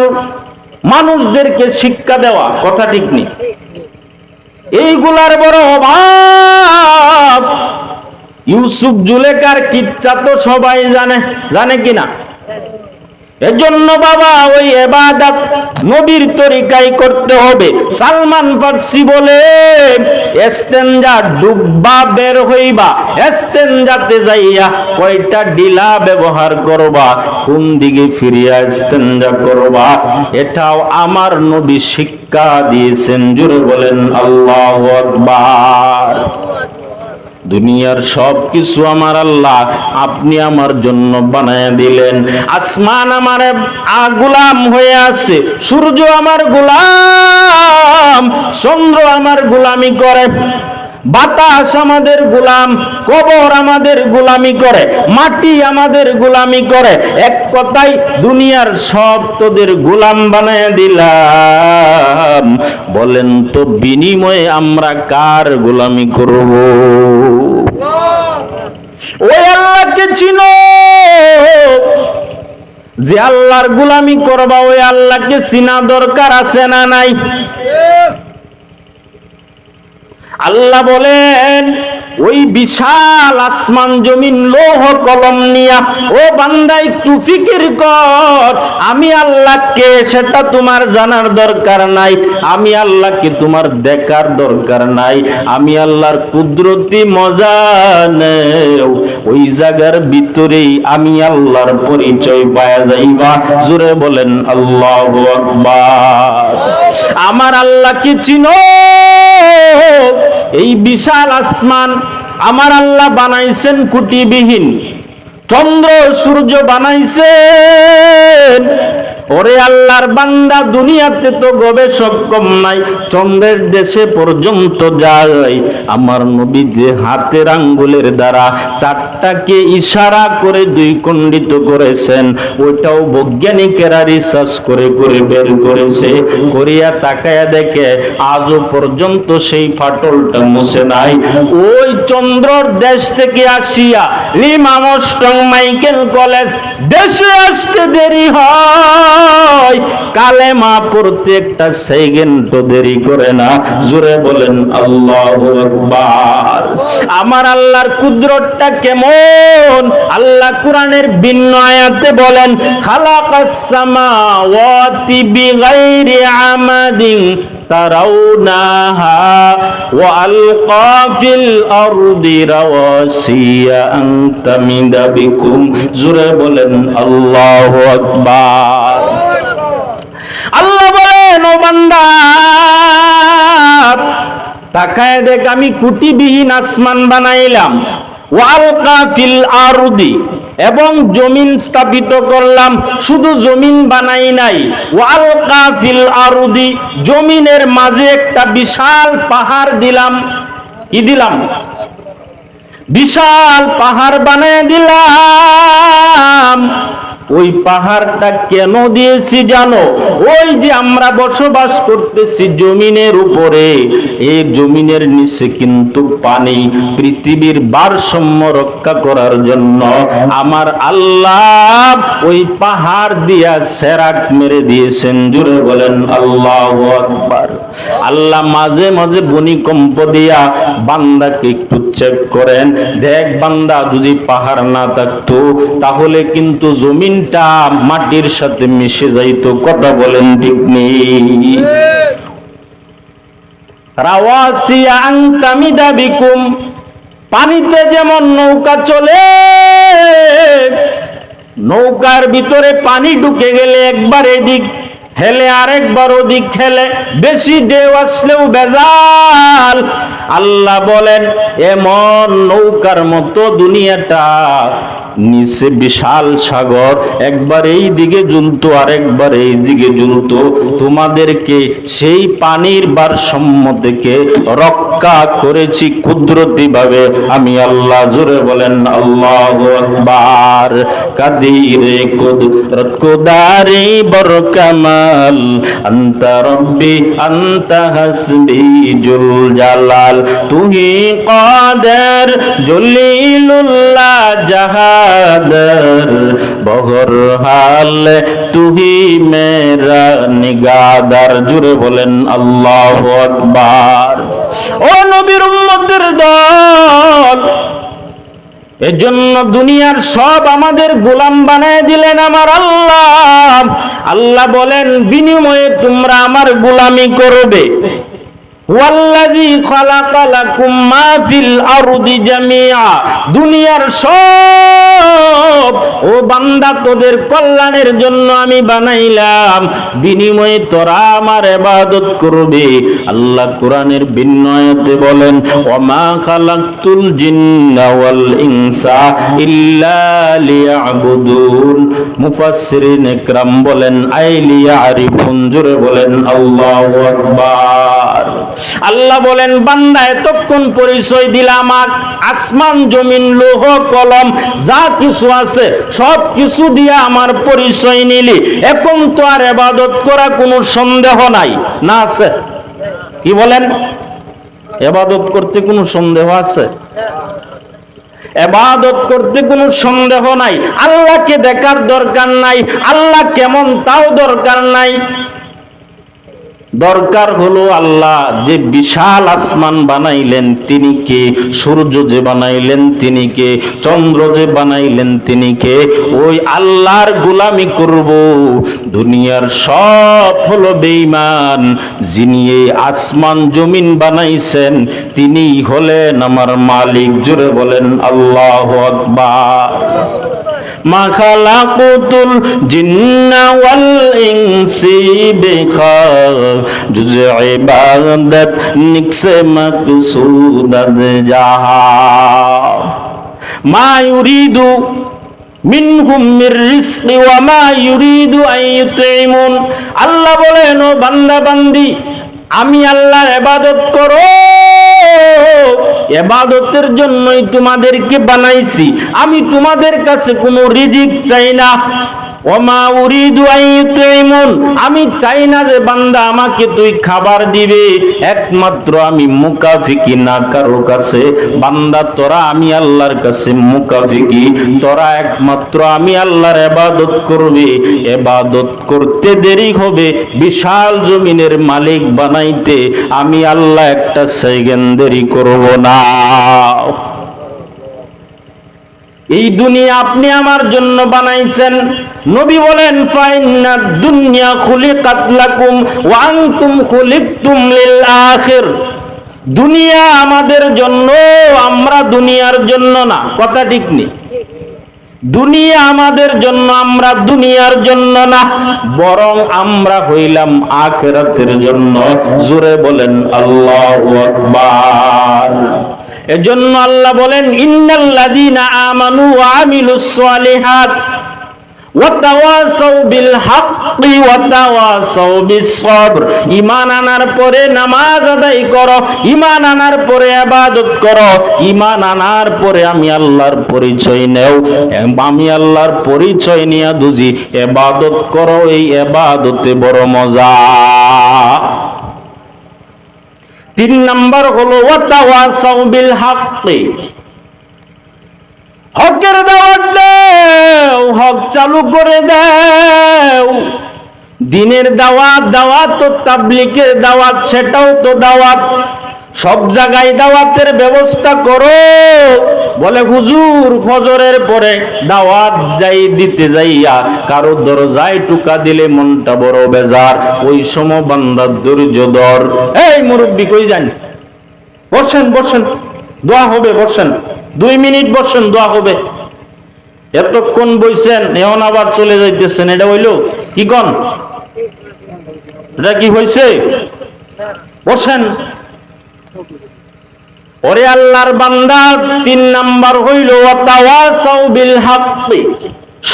মানুষদেরকে শিক্ষা দেওয়া, কথা ঠিক নেই? এইগুলার বড় অভাব। ইউসুফ জুলেখার কিচ্ছা তো সবাই জানে, জানে কিনা? এজন্য বাবা ওই ইবাদত নবীর তরিকায় করতে হবে। সালমান ফারসি বলে, ইস্তেনজা ডুববা বের হইবা, ইস্তেনজাতে যাইয়া কয়টা ডিলা ব্যবহার করবা, কোন দিকে ফিরিয়া ইস্তেনজা করবা, এটাও আমার নবী শিক্ষা দিয়েছেন। জোরে বলেন আল্লাহু আকবার। দুনিয়ার সব কিছু আমার আল্লাহ আপনি আমার জন্য বানায় দিলেন। আসমান আমার গোলাম হয়ে আছে, সূর্য আমার গোলাম, চন্দ্র আমার গোলামি করে, বাতাস আমাদের গোলাম, কবর আমাদের গোলামি করে, মাটি আমাদের গোলামি করে। এক কথায় দুনিয়ার সব তোদের গোলাম বানায় দিলাম। বলেন তো বিনিময়ে আমরা কার গোলামি করব? ওই আল্লাহকে চিনো, যে আল্লাহর গোলামি করবা ওই আল্লাহকে চিনা দরকার আছে না নাই? আল্লাহ বলেন, ওই বিশাল আসমান জমিন লৌহ কলম নিয়া, ও বান্দা একটু ফিকির কর, আমি আল্লাহকে সেটা তোমার জানার দরকার নাই, আমি আল্লাহকে তোমার দেখার দরকার নাই, আমি আল্লাহর কুদরতি মজা নেও, ওই জায়গার ভিতরেই আমি আল্লাহর পরিচয় পাওয়া যাইবা। জোরে বলেন আল্লাহু আকবার। আমার আল্লাহকে চিনো। এই বিশাল আসমান আমার আল্লাহ বানাইছেন কুটিবিহীন, চন্দ্র সূর্য বানাইছেন। ওরে আল্লাহর বান্দা, দুনিয়াতে তো গবেষক কম নাই, চন্দ্রের দেশে পর্যন্ত যায়। আমার নবী যে হাতের আঙ্গুলের দ্বারা চারটাকে ইশারা করে দুই খণ্ডিত করেছেন, ওইটাও বৈজ্ঞানিকেরা রিসার্চ করে করে বের করেছে। করিয়া তাকায়া দেখে আজও পর্যন্ত সেই ফাটলটা মুছে নাই। ওই চন্দ্রর দেশ থেকে আসিয়া লিম আর্মস্ট্রং মাইকেল কলেজ দেশে আসতে দেরি হয়, কালেমা পড়তে একটা সেকেন্ডও দেরি করে না। জোরে বলেন আল্লাহু আকবার। আমার আল্লাহর কুদরতটা কেমন? আল্লাহ কোরআনের ভিন্ন আয়াতে বলেন, খালাকাস সামাওয়াতি বিগাইরি আমাদিন তারাউনাহা ওয়া আলকা ফিল আরদি রাওয়াসিয়া আন তামিদা বিকুম। জোরে বলেন আল্লাহু আকবার। আল্লাহ বলেন, ও বান্দা তাকায় দেখ, আমি কুটিবিহীন আসমান বানাইলাম, ওয়া আলকা ফিল আরদি, এবং জমিন স্থাপিত করলাম। শুধু জমিন বানাই নাই, ওয়া আলকা ফিল আরদি, জমিনের মাঝে একটা বিশাল পাহাড় দিলাম। কি দিলাম? বিশাল পাহাড় বানায় দিলাম। ওই পাহাড়টা কেন দিয়েছি জানো? ওই যে আমরা বসবাস করতেছি জমিনের উপরে, এই জমিনের নিচে কিন্তু পানি, পৃথিবীর ভারসাম্য রক্ষা করার জন্য আমার আল্লাহ ওই পাহাড় দিয়া সেরাক মেরে দিয়েছেন। জোরে বলেন আল্লাহু আকবার। আল্লাহ মাঝে মাঝে ভূমিকম্প দিয়া বান্দাকে একটু চেক করেন, দেখ বান্দা যদি পাহাড় না থাকতো তাহলে কিন্তু জমিনটা মাটির সাথে মিশে যাইতো। কথা বলেন ঠিক নেই? রাওয়াসিয়া আন তামিদা বিকুম, পানিতে যেমন নৌকা চলে, নৌকার ভিতরে পানি ঢুকে গেলে একবার এদিক হেলে আরেকবার ওদিক হেলে, বেশি ঢেউ আসলেও বেজাল। আল্লাহ বলেন, এমন নৌকার মতো দুনিয়াটা, নিচে বিশাল সাগর, একবার এই দিকে ঝুলতো আরেকবার এই দিকে ঝুলতো। তোমাদেরকে সেই পানির ভারসাম্য থেকে রক্ষা করেছি কুদরতি ভাবে আমি আল্লাহ। জোরে বলেন আল্লাহু আকবার। কাদিরে কুদরত কুদারি বরকামাল, আনতা রব্বি আনতা হাসবি জুল জালাল, তুহি কাদের জলিলুল্লাহ জাহাদর, বহর হাল তুহি মেরা নিগাদার। জুড়ে বলেন আল্লাহু আকবার। ও নবীর উম্মতের দল, এজন্য দুনিয়ার সব আমাদের গোলাম বানায় দিলেন আমার আল্লাহ। আল্লাহ বলেন বিনিময়ে তোমরা আমার গোলামি করবে। ওয়াল্লাযী খালাকা লাকুম মা ফিল আরদি জামিআ, দুনিয়ার সব ও বান্দা তোদের কল্যাণের জন্য আমি বানাইলাম, বিনিময়ে তোরা আমার ইবাদত করবে। আল্লাহ কোরআনের ভিন্ন আয়াতে বলেন ওয়া মা খালাকতুল জিন্না ওয়াল ইনসা ইল্লা লিয়াবুদুন। মুফাসসিরিন ইকরাম বলেন আই লিয়ারিফুন, জোরে বলেন আল্লাহু আকবার। আল্লাহ বলেন বান্দা এতক্ষণ পরিচয় দিলাম, আসমান জমিন লৌহ কলম যা কিছু আছে সব কিছু দিয়ে আমার পরিচয় নিলি, এখন তো আর ইবাদত করা কোনো সন্দেহ নাই না? আছে? কি বলেন? ইবাদত করতে কোনো সন্দেহ আছে? ইবাদত করতে কোনো সন্দেহ নাই। আল্লাহকে দেখার দরকার নাই, আল্লাহ কেমন তাও দরকার নাই। দরকার হলো আল্লাহ যে বিশাল আসমান বানাইলেন তিনি কে, সূর্য যে বানাইলেন তিনি কে, চন্দ্র যে বানাইলেন তিনি কে, ওই আল্লাহর গোলামি করব। দুনিয়ার সব হলো বেঈমান, যিনি এই আসমান জমিন বানাইছেন তিনি হলেন আমার মালিক। জোরে বলেন আল্লাহু আকবার। মা খালাকুতুল জিন্না ওয়াল ইনসি জুজ ইবাদত নিকসে মাকসুদাত জাহা মা ইউরিদু মিনহুম মির রিজকি ওয়া মা ইউরিদু আন ইউতঈমুন। আল্লাহ বলেন ও বান্দা বান্দি আমি আল্লাহর ইবাদত করো, ইবাদতের জন্যই তোমাদেরকে বানাইছি, আমি তোমাদের কাছে কোনো রিজিক চাই না। ওমা উরিদু আন ইউতঈমুন, আমি চাই না যে বান্দা আমাকে তুই খাবার দিবে, একমাত্র আমি মুকাফিকি না কারো কাছে। বান্দা তোরা আমি আল্লাহর কাছে মুকাফিকি, তোরা একমাত্র আমি আল্লাহর ইবাদত করবে। ইবাদত করতে দেরি হবে, বিশাল জমিনের মালিক বানাইতে আমি আল্লাহ একটা সেকেন্ড দেরি করব না। এই দুনিয়া আপনি আমার জন্য বানাইছেন। নবী বলেন ফাইন্নাদ দুনিয়া খুলিকাত লাকুম ওয়া আনতুম খুলিকতুম লিল আখির। দুনিয়া আমাদের জন্য, আমরা দুনিয়ার জন্য না। কথা ঠিক নেই? দুনিয়া আমাদের জন্য, আমরা দুনিয়ার জন্য না, বরং আমরা হইলাম আখিরাতের জন্য। জোরে বলেন আল্লাহু আকবার। এজন্য আল্লাহ বলেন ইন্নাল্লাযীনা আমানু ওয়া আমিলুস সালিহাত ওয়া তাওয়াসাউ বিল হাক্কি ওয়া তাওয়াসাউ বিস সবর। ঈমান আনার পরে নামাজ আদায় করো, ঈমান আনার পরে ইবাদত করো, ঈমান আনার পরে আমি আল্লাহর পরিচয় নেও, আমি আল্লাহর পরিচয় নিয়ে দুজি ইবাদত করো। এই ইবাদতে বড় মজা। 3 নাম্বার হলো ওয়া তাওয়াসাউ বিল হাক্কি, হকের দাওয়াত দাও, হক চালু করে দাও। দিনের দাওয়াত, দাওয়াত তো তাবলীগের দাওয়াত, সেটাও তো দাওয়াত। সব জায়গায় দাওয়াতের ব্যবস্থা করো। বলে হুজুর ফজরের পরে দাওয়াত যাই দিতে যাইয়া কারো দরজায় টুকা দিলে মনটা বড় বেজার, ওই সময় বান্দার ধৈর্য ধর। এই মুরব্বি কই যান? বসেন বসেন, দোয়া হবে, বসেন 2 মিনিট বসেন, দোয়া হবে। এতক্ষণ বইছেন, এখন আবার চলে যাইতেছেন, এটা হইল কি কন? এটা কি হয়েছে? বসেন। ওরে আল্লাহর বান্দা, 3 নাম্বার হইল ওয়া তাওয়াসাউ বিল হাক্কি,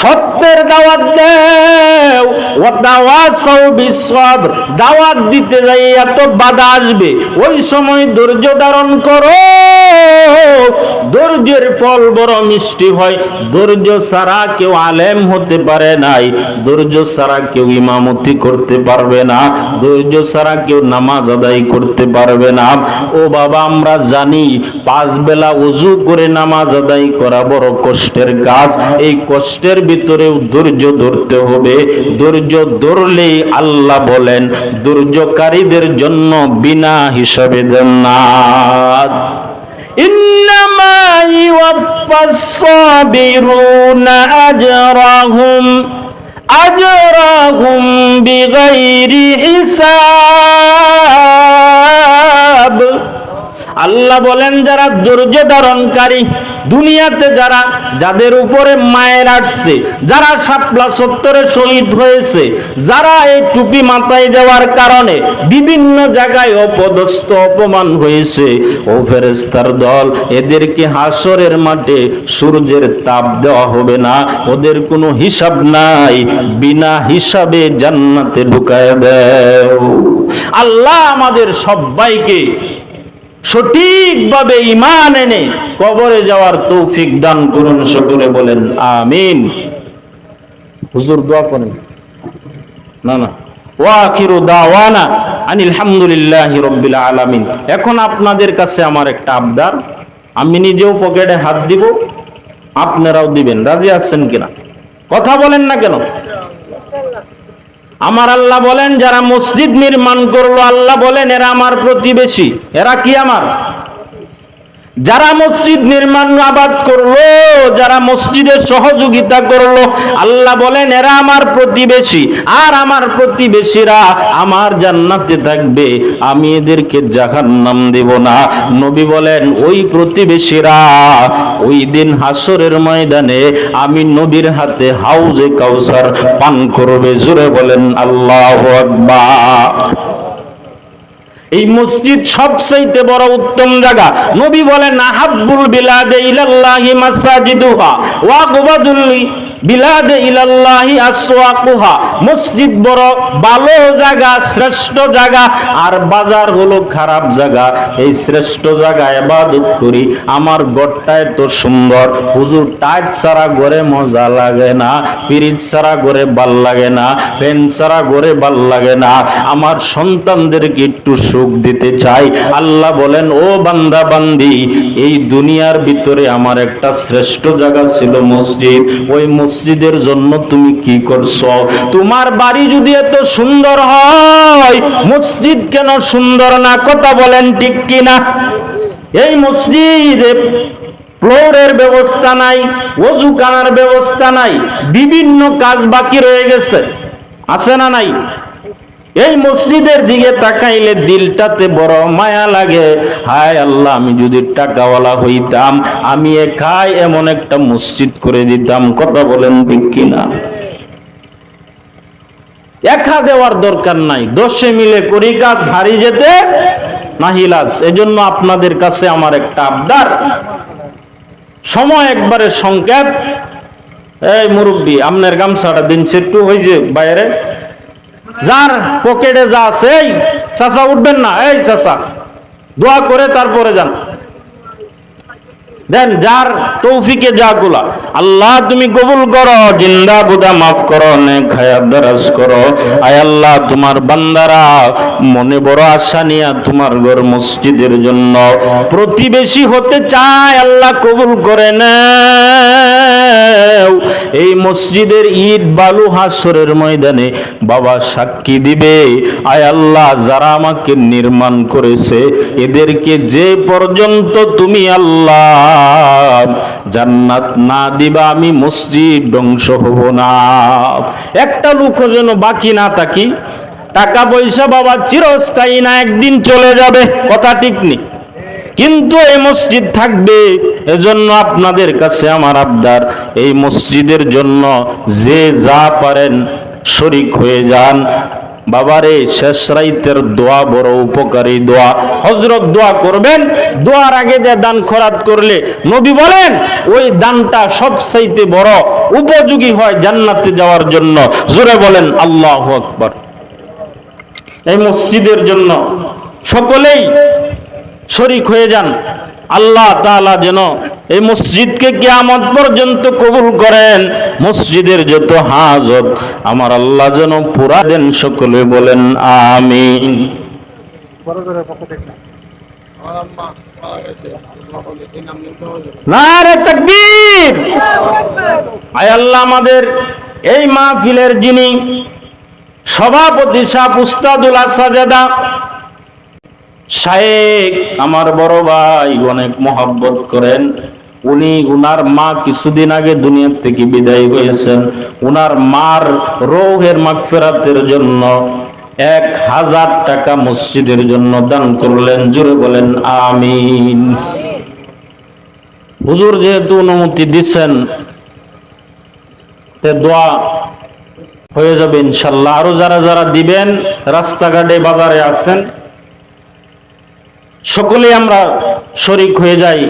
সত্যের দাওয়াত দাও। ওয়া তাওয়াসাউ বিস সবর, দাওয়াত দিতে যাই এত বাধা আসবে, ওই সময় ধৈর্য ধারণ করো। ধৈর্যের ফল বড় মিষ্টি হয়। ধৈর্য ছাড়া কেউ আলেম হতে পারে নাই, ধৈর্য ছাড়া কেউ ইমামতি করতে পারবে না, ধৈর্য ছাড়া কেউ নামাজ আদায় করতে পারবে না। ও বাবা, আমরা জানি 5 বেলা ওযু করে নামাজ আদায় করা বড় কষ্টের কাজ। এই কষ্টের ভিতরেও ধৈর্য ধরতে হবে। ধৈর্য ধরলে আল্লাহ বলেন ধৈর্যকারীদের জন্য বিনা হিসাবে জান্নাত। ইন্নামা ইউওয়াফাস সাবিরুনা আজরাহুম বিগাইরি হিসাব। আল্লাহ বলেন যারা ধৈর্য ধারণকারী, দুনিয়াতে যাদের উপরে মায়ের আসছে, যারা শাপলা চত্বরে শহীদ হয়েছে, যারা এই টুপি মাথায় দেওয়ার কারণে বিভিন্ন জায়গায় অপদস্থ অপমান হয়েছে, ও ফেরেশতার দল, এদেরকে হাসরের মাঠে সূর্যের তাপ দেওয়া হবে না, ওদের কোনো হিসাব নাই, বিনা হিসাবে জান্নাতে ঢুকায় দেও। আল্লাহ আমাদের সবাইকে সঠিকভাবে ঈমান এনে কবরে যাওয়ার তৌফিক দান করুন, সকলে বলেন আমিন। হুজুর দোয়া করেন। না ওয়া আখিরু দাওয়ানা আনিল হামদুলিল্লাহি রাব্বিল আলামিন। এখন আপনাদের কাছে আমার একটা আবদার, আমি নিজেও পকেটে হাত দিব, আপনারাও দিবেন, রাজি আছেন কিনা? কথা বলেন না কেন? আমার আল্লাহ বলেন যারা মসজিদ নির্মাণ করলো, আল্লাহ বলেন এরা আমার প্রতিবেশী। এরা কি আমার? যারা মসজিদ নির্মাণ আবাদ করলো, যারা মসজিদের সহযোগিতা করলো, আল্লাহ বলেন এরা আমার প্রতিবেশী। আর আমার প্রতিবেশীরা আমার জান্নাতে থাকবে, আমি এদেরকে জাহান্নাম দেব না। নবী বলেন ওই প্রতিবেশীরা ওই দিন হাসরের ময়দানে আমি নবীর হাতে হাউজে কাউসার পান করবে। জোরে বলেন আল্লাহু আকবার। এই মসজিদ সবচাইতে বড় উত্তম জায়গা। নবী বলেন আহাব্বুল বিলাদে ইলাল্লাহি মাসাজিদুহা ওয়া আকবাদুল বিলাদে ইলাল্লাহি আসওয়াকুহা। মসজিদ বড় ভালো জায়গা, শ্রেষ্ঠ জায়গা, আর বাজার হলো খারাপ জায়গা। এই শ্রেষ্ঠ জায়গায় ইবাদত করি। আমার ঘরটা এত সুন্দর, হুজুর টাইট ছাড়া ঘরে মজা লাগে না, ফ্রিজ ছাড়া ঘরে ভাল লাগে না, ফ্যান ছাড়া ঘরে ভাল লাগে না। আমার সন্তানদেরকে একটু সুখ দিতে চাই। আল্লাহ বলেন ও বান্দা বান্দি, এই দুনিয়ার ভিতরে আমার একটা শ্রেষ্ঠ জায়গা ছিল মসজিদ। ওই মসজিদের জন্য তুমি কি করছো? তোমার বাড়ি যদি এত সুন্দর হয়, মসজিদ কেন সুন্দর না? কথা বলেন ঠিক কিনা? এই মসজিদে ফ্লোরের ব্যবস্থা নাই, ওযু খানার ব্যবস্থা নাই, বিভিন্ন কাজ বাকি রয়ে গেছে, আছে না নাই? এই মসজিদের দিকে তাকাইলে দিলটাতে বড় মায়া লাগে। হায় আল্লাহ, আমি যদি টাকাওয়ালা হইতাম, আমি একাই এমন একটা মসজিদ করে দিতাম। কথা বলেন ঠিক কিনা? একা দেওয়ার দরকার নাই, 10 মিলে করি কাজ, হারি যেতে নাহিলাজ। এজন্য আপনাদের কাছে আমার একটা আবদার, সময় একবারে সংক্ষেপ। এই মুরব্বী, আপনার গামছাটা দিন একটু ওই যে বাইরে, যার পকেটে যা আছে, এই চাচা উঠবেন না, এই চাচা দোয়া করে তারপরে যান, দেন যার তৌফিকে যা গুলা। আল্লাহ তুমি কবুল করো, জিন্দা বুদা মাফ করো, নেক হায়াত দারাজ করো। আয় আল্লাহ, তোমার বান্দারা মনে বড় আশা নিয়ে তোমার ঘর মসজিদের জন্য প্রতিবেশী হতে চায়, আল্লাহ কবুল করে নাও। এই মসজিদের ইট বালু হাসরের ময়দানে বাবা সাক্ষী দিবে। আয় আল্লাহ, যারা আমাকে নির্মাণ করেছে এদেরকে যে পর্যন্ত তুমি আল্লাহ জান্নাত না দিবা, আমি মসজিদ ধ্বংস হব না। একটা লোক যেন বাকি না থাকি। টাকা পয়সা বাবা চিরস্থায়ী না, একদিন চলে যাবে, কথা ঠিক নেই, কিন্তু এই মসজিদ থাকবে। এজন্য আপনাদের কাছে আমার আবদার, এই মসজিদের জন্য যে যা পারেন শরীক হয়ে যান। বাবারে, শেষ রাইতের দোয়া বড় উপকারী দোয়া। হযরত দোয়া করবেন, দোয়ার আগে যে দান খয়রাত করলে নবী বলেন ওই দানটা সবচাইতে বড় উপযোগী হয় জান্নাতে যাওয়ার জন্য। জোরে বলেন আল্লাহু আকবার। এই মসজিদের জন্য সকলেই শরীক হয়ে যান। আল্লাহ তাআলা যেন এই মসজিদকে কিয়ামত পর্যন্ত কবুল করেন। মসজিদের যত হাজত আমার আল্লাহ যেন পুরা দেন। সকলে বলেন আমিন। নারে তাকবীর। আয় আল্লাহ, আমাদের এই মাহফিলের যিনি সভাপতি সাহেব উস্তাদুল আসাজাদা, শায়েখ আমার বড় ভাই অনেক মহব্বত করেন। উনার মা কিছুদিন আগে দুনিয়া থেকে বিদায় হয়েছেন। উনার মার রূহের মাগফিরাতের জন্য 1000 টাকা মসজিদের জন্য দান করলেন। জোরে বলেন আমিন। হুজুর যেহেতু অনুমতি দিচ্ছেন, দোয়া হয়ে যাবে ইনশাল্লাহ। আরো যারা যারা দিবেন, রাস্তাঘাটে বাজারে আছেন, সকলে আমরা শরীক হয়ে যাই,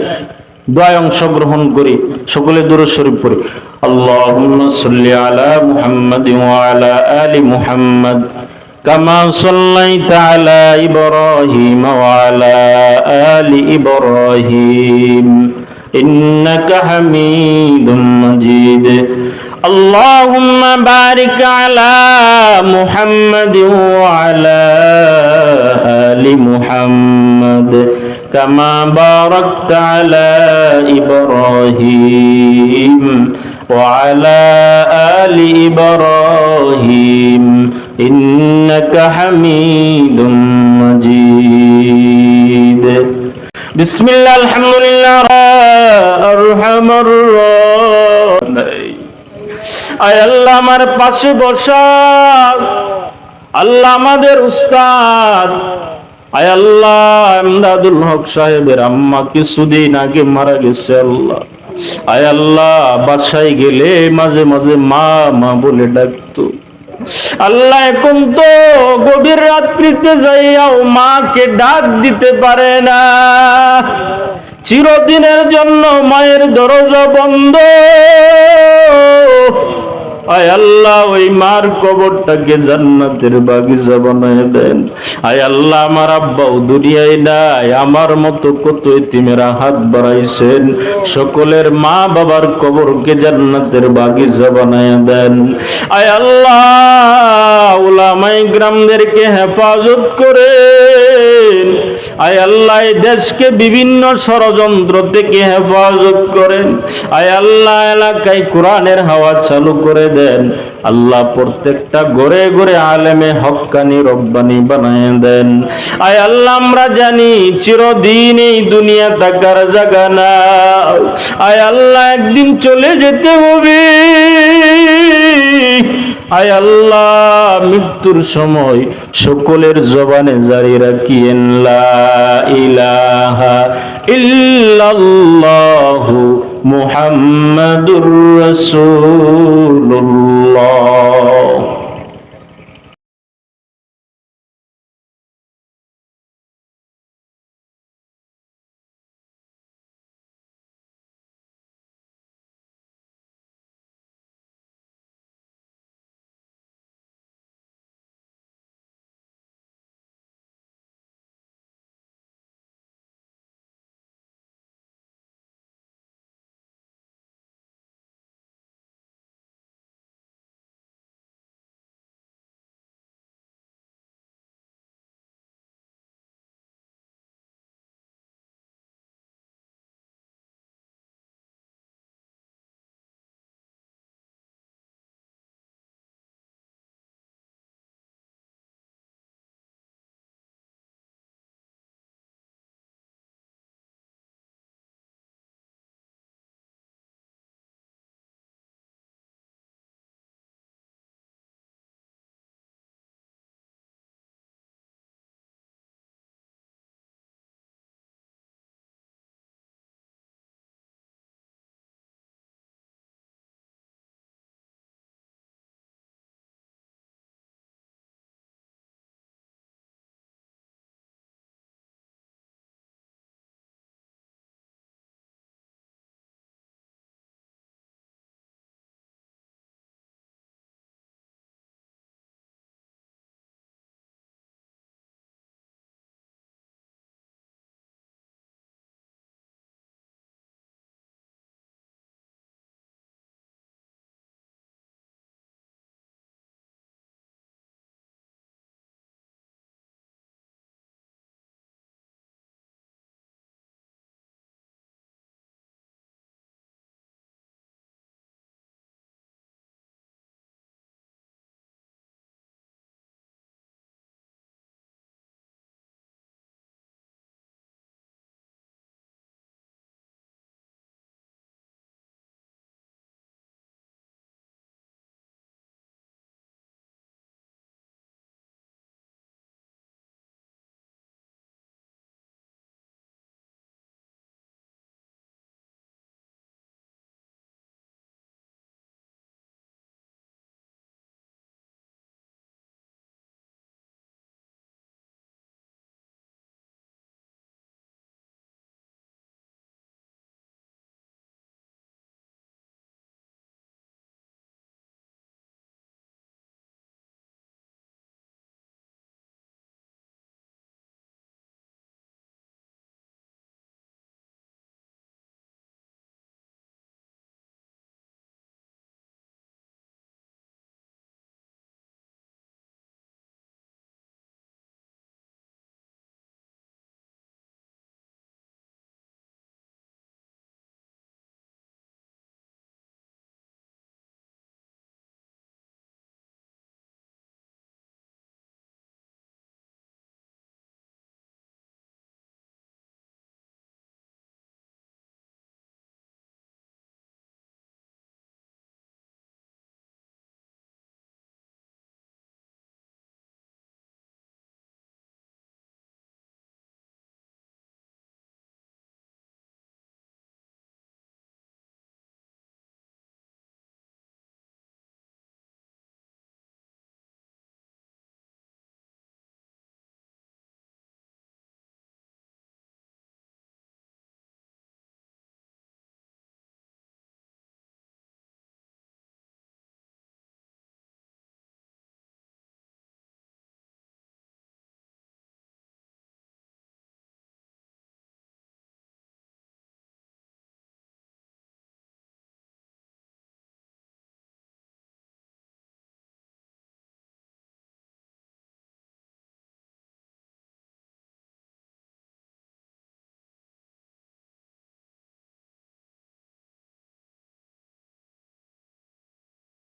দোয়ায় অংশগ্রহণ করি। সকলে দুরূদ শরীফ পড়ি। আল্লাহুম্মা সাল্লি আলা মুহাম্মাদ ওয়া আলা আলি মুহাম্মাদ কামা সাল্লাইতা আলা ইব্রাহিম ওয়া আলা আলি ইব্রাহিম ইন্নাকা হামিদুম মাজিদ। اللهم بارك على محمد وعلى آل محمد كما باركت على إبراهيم وعلى آل إبراهيم إنك حميد مجيد بسم الله الحمد لله الرحمن الرحيم আয় আল্লাহ আমার পাশে বসা আল্লাহ আমাদের উস্তাদ, আয় আল্লাহ ইমদাদুল হক সাহেবের আম্মা কিছুদিন আগে মারা গেছে। আল্লাহ আয় আল্লাহ বাসায় গেলে মাঝে মাঝে মা মা বলে ডাকতো। আল্লাহ এখন তো গভীর রাত্রিতে যাইয়াও মাকে ডাক দিতে পারে না। চিরদিনের জন্য মায়ের দরজা বন্ধ। আয় আল্লাহ ওই মার কবরটাকে জান্নাতের বাগিচা বানায় দেন। আয় আল্লাহ আমার আব্বাও দুনিয়ায় নাই, আমার মতো কত এতিমেরা হাত বাড়াইছেন, সকলের মা বাবার কবরকে জান্নাতের বাগিচা বানায় দেন। আয় আল্লাহ উলামায়ে কিরামদেরকে হেফাজত করেন। আয় আল্লাহ এই দেশকে বিভিন্ন ষড়যন্ত্র থেকে হেফাজত করেন। আয় আল্লাহ এলাকায় কোরআনের হাওয়া চালু করে দেন। আল্লাহ প্রত্যেকটা ঘরে ঘরে আলেমে হক্কানি রব্বানি বানায় দেন। আয় আল্লাহ আমরা জানি চিরদিন এই দুনিয়া থাকার জায়গা না। আয় আল্লাহ একদিন চলে যেতে হবে। আয় আল্লাহ মৃত্যুর সময় সকলের জবানে জারি রাখিয়েন লা ইলাহা ইল্লাল্লাহু মুহাম্মাদুর রাসূলুল্লাহ।